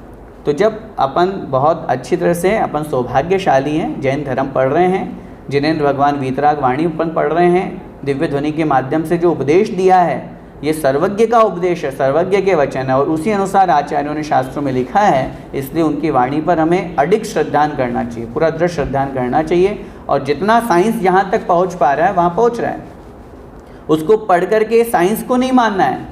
Speaker 1: तो जब अपन बहुत अच्छी तरह से, अपन सौभाग्यशाली हैं, जैन धर्म पढ़ रहे हैं, जिनेंद्र भगवान वीतराग वाणी अपन पढ़ रहे हैं, दिव्य ध्वनि के माध्यम से जो उपदेश दिया है ये सर्वज्ञ का उपदेश है, सर्वज्ञ के वचन है और उसी अनुसार आचार्यों ने शास्त्रों में लिखा है। इसलिए उनकी वाणी पर हमें अडिग श्रद्धान करना चाहिए, पूरा दृढ़ श्रद्धान करना चाहिए। और जितना साइंस यहाँ तक पहुँच पा रहा है वहाँ पहुँच रहा है, उसको पढ़ करके साइंस को नहीं मानना है।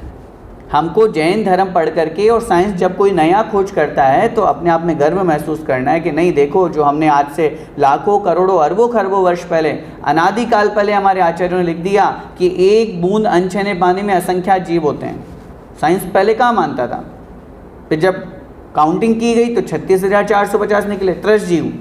Speaker 1: हमको जैन धर्म पढ़ करके और साइंस जब कोई नया खोज करता है तो अपने आप में गर्व महसूस करना है कि नहीं, देखो जो हमने आज से लाखों करोड़ों अरबों खरबों वर्ष पहले, अनादिकाल पहले हमारे आचार्यों ने लिख दिया कि 1 बूंद अनछने पानी में असंख्यात जीव होते हैं। साइंस पहले कहाँ मानता था? फिर जब काउंटिंग की गई तो 36,450 निकले 30 जीव।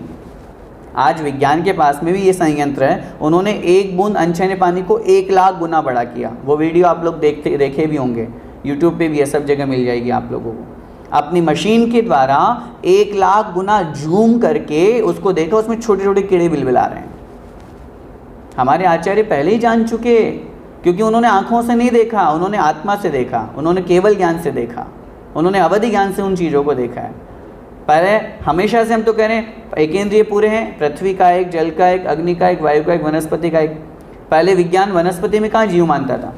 Speaker 1: आज विज्ञान के पास में भी ये संयंत्र है, उन्होंने 1 बूंद अनछने पानी को 1 लाख गुना बड़ा किया। वो वीडियो आप लोग देखे भी होंगे, यूट्यूब पे भी ये सब जगह मिल जाएगी आप लोगों को। अपनी मशीन के द्वारा 1 लाख गुना जूम करके उसको देखा, उसमें छोटे छोटे कीड़े बिलबिला रहे हैं। हमारे आचार्य पहले ही जान चुके, क्योंकि उन्होंने आँखों से नहीं देखा, उन्होंने आत्मा से देखा, उन्होंने केवल ज्ञान से देखा, उन्होंने अवधि ज्ञान से उन चीज़ों को देखा है। पहले हमेशा से हम तो कह रहे हैं एकेंद्रिय पूरे हैं, पृथ्वी का एक, जल का एक, अग्नि का एक, वायु का एक, वनस्पति का एक। पहले विज्ञान वनस्पति में कहाँ जीव मानता था?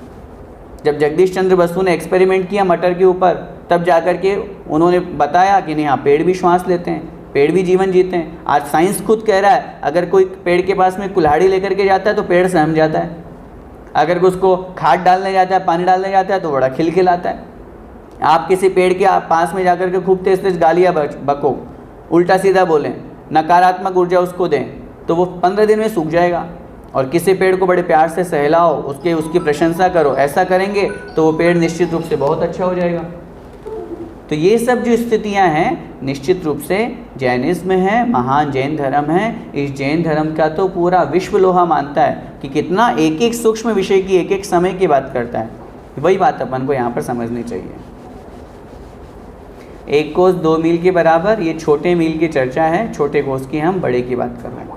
Speaker 1: जब जगदीश चंद्र बसु ने एक्सपेरिमेंट किया मटर के ऊपर, तब जाकर के उन्होंने बताया कि नहीं, हाँ पेड़ भी श्वास लेते हैं, पेड़ भी जीवन जीते हैं। आज साइंस खुद कह रहा है अगर कोई पेड़ के पास में कुल्हाड़ी लेकर के जाता है तो पेड़ सहम जाता है, अगर उसको खाद डालने जाता है, पानी डालने जाता है तो बड़ा खिलखिलाता है। आप किसी पेड़ के पास में जाकर के खूब तेज तेज गालियाँ बको, उल्टा सीधा बोलें, नकारात्मक ऊर्जा उसको दें, तो वो 15 दिन में सूख जाएगा। और किसी पेड़ को बड़े प्यार से सहलाओ, उसकी प्रशंसा करो, ऐसा करेंगे तो वो पेड़ निश्चित रूप से बहुत अच्छा हो जाएगा। तो ये सब जो स्थितियां हैं निश्चित रूप से जैनिज्म है, महान जैन धर्म है। इस जैन धर्म का तो पूरा विश्व लोहा मानता है कि कितना एक एक सूक्ष्म विषय की, एक एक समय की बात करता है। वही बात अपन को यहाँ पर समझनी चाहिए। 1 कोस 2 मील के बराबर, ये छोटे मील की चर्चा है, छोटे कोस की हम बड़े की बात कर रहे हैं।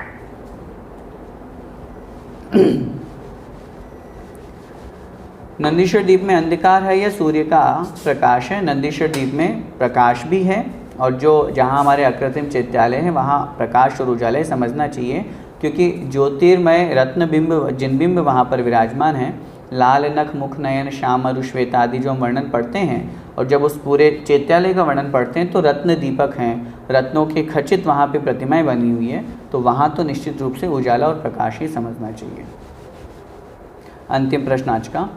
Speaker 1: नंदीश्वर द्वीप में अंधकार है या सूर्य का प्रकाश है? नंदीश्वर द्वीप में प्रकाश भी है, और जो जहाँ हमारे अकृत्रिम चैत्यालय है वहाँ प्रकाश और उजाले समझना चाहिए, क्योंकि ज्योतिर्मय रत्नबिंब जिनबिंब वहाँ पर विराजमान है। लाल नख मुख नयन श्याम अरु श्वेत आदि जो हम वर्णन पढ़ते हैं, और जब उस पूरे चैत्यालय का वर्णन पढ़ते हैं तो रत्न दीपक हैं, रत्नों के खचित वहाँ पे प्रतिमाएं बनी हुई है, तो वहाँ तो निश्चित रूप से उजाला और प्रकाश ही समझना चाहिए। अंतिम प्रश्न आज का,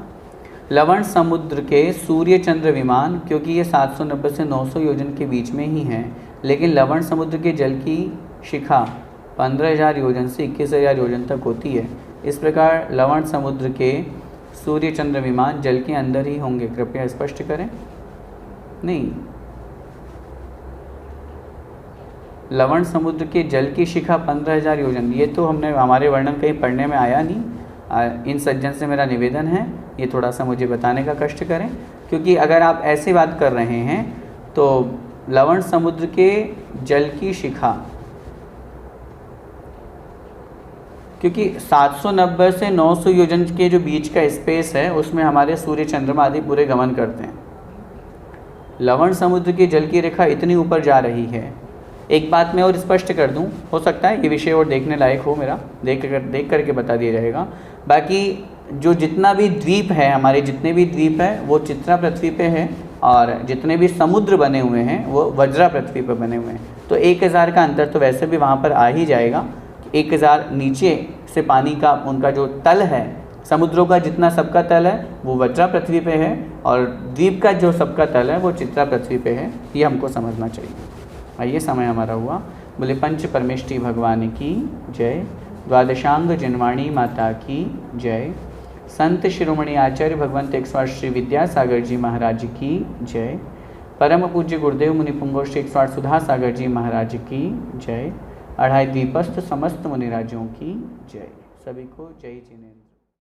Speaker 1: लवण समुद्र के सूर्य चंद्र विमान, क्योंकि ये 790 से 900 योजन के बीच में ही हैं, लेकिन लवण समुद्र के जल की शिखा 15,000 योजन से 21,000 योजन तक होती है। इस प्रकार लवण समुद्र के सूर्य चंद्र विमान जल के अंदर ही होंगे, कृपया स्पष्ट करें। नहीं, लवण समुद्र के जल की शिखा 15,000 योजन, ये तो हमने हमारे वर्णन कहीं पढ़ने में आया नहीं। इन सज्जन से मेरा निवेदन है ये थोड़ा सा मुझे बताने का कष्ट करें, क्योंकि अगर आप ऐसी बात कर रहे हैं तो लवण समुद्र के जल की शिखा, क्योंकि 790 से 900 योजन के जो बीच का स्पेस है उसमें हमारे सूर्य चंद्रमा आदि पूरे गमन करते हैं। लवण समुद्र की जल की रेखा इतनी ऊपर जा रही है। एक बात मैं और स्पष्ट कर दूं, हो सकता है ये विषय और देखने लायक हो, मेरा देख करके बता दिया जाएगा। बाकी जो जितना भी द्वीप है, हमारे जितने भी द्वीप है वो चित्रा पृथ्वी पे है, और जितने भी समुद्र बने हुए हैं वो वज्रा पृथ्वी पर बने हुए हैं। तो 1000 का अंतर तो वैसे भी वहाँ पर आ ही जाएगा। 1000 नीचे से पानी का उनका जो तल है, समुद्रों का जितना सबका तल है वो वज्रा पृथ्वी पे है, और द्वीप का जो सबका तल है वो चित्रा पृथ्वी पे है। ये हमको समझना चाहिए। आइए, समय हमारा हुआ। बोले पंच परमेष्टि भगवान की जय, द्वादशांग जिनवाणी माता की जय, संत शिरोमणि आचार्य भगवंत 108 श्री विद्यासागर जी महाराज की जय, परम पूज्य गुरुदेव मुनिपुंगव श्री 108 सुधा सागर जी महाराज की जय, 2.5 द्वीपस्थ समस्त मुनिराजों की जय। सभी को जय जिनेन्द्र।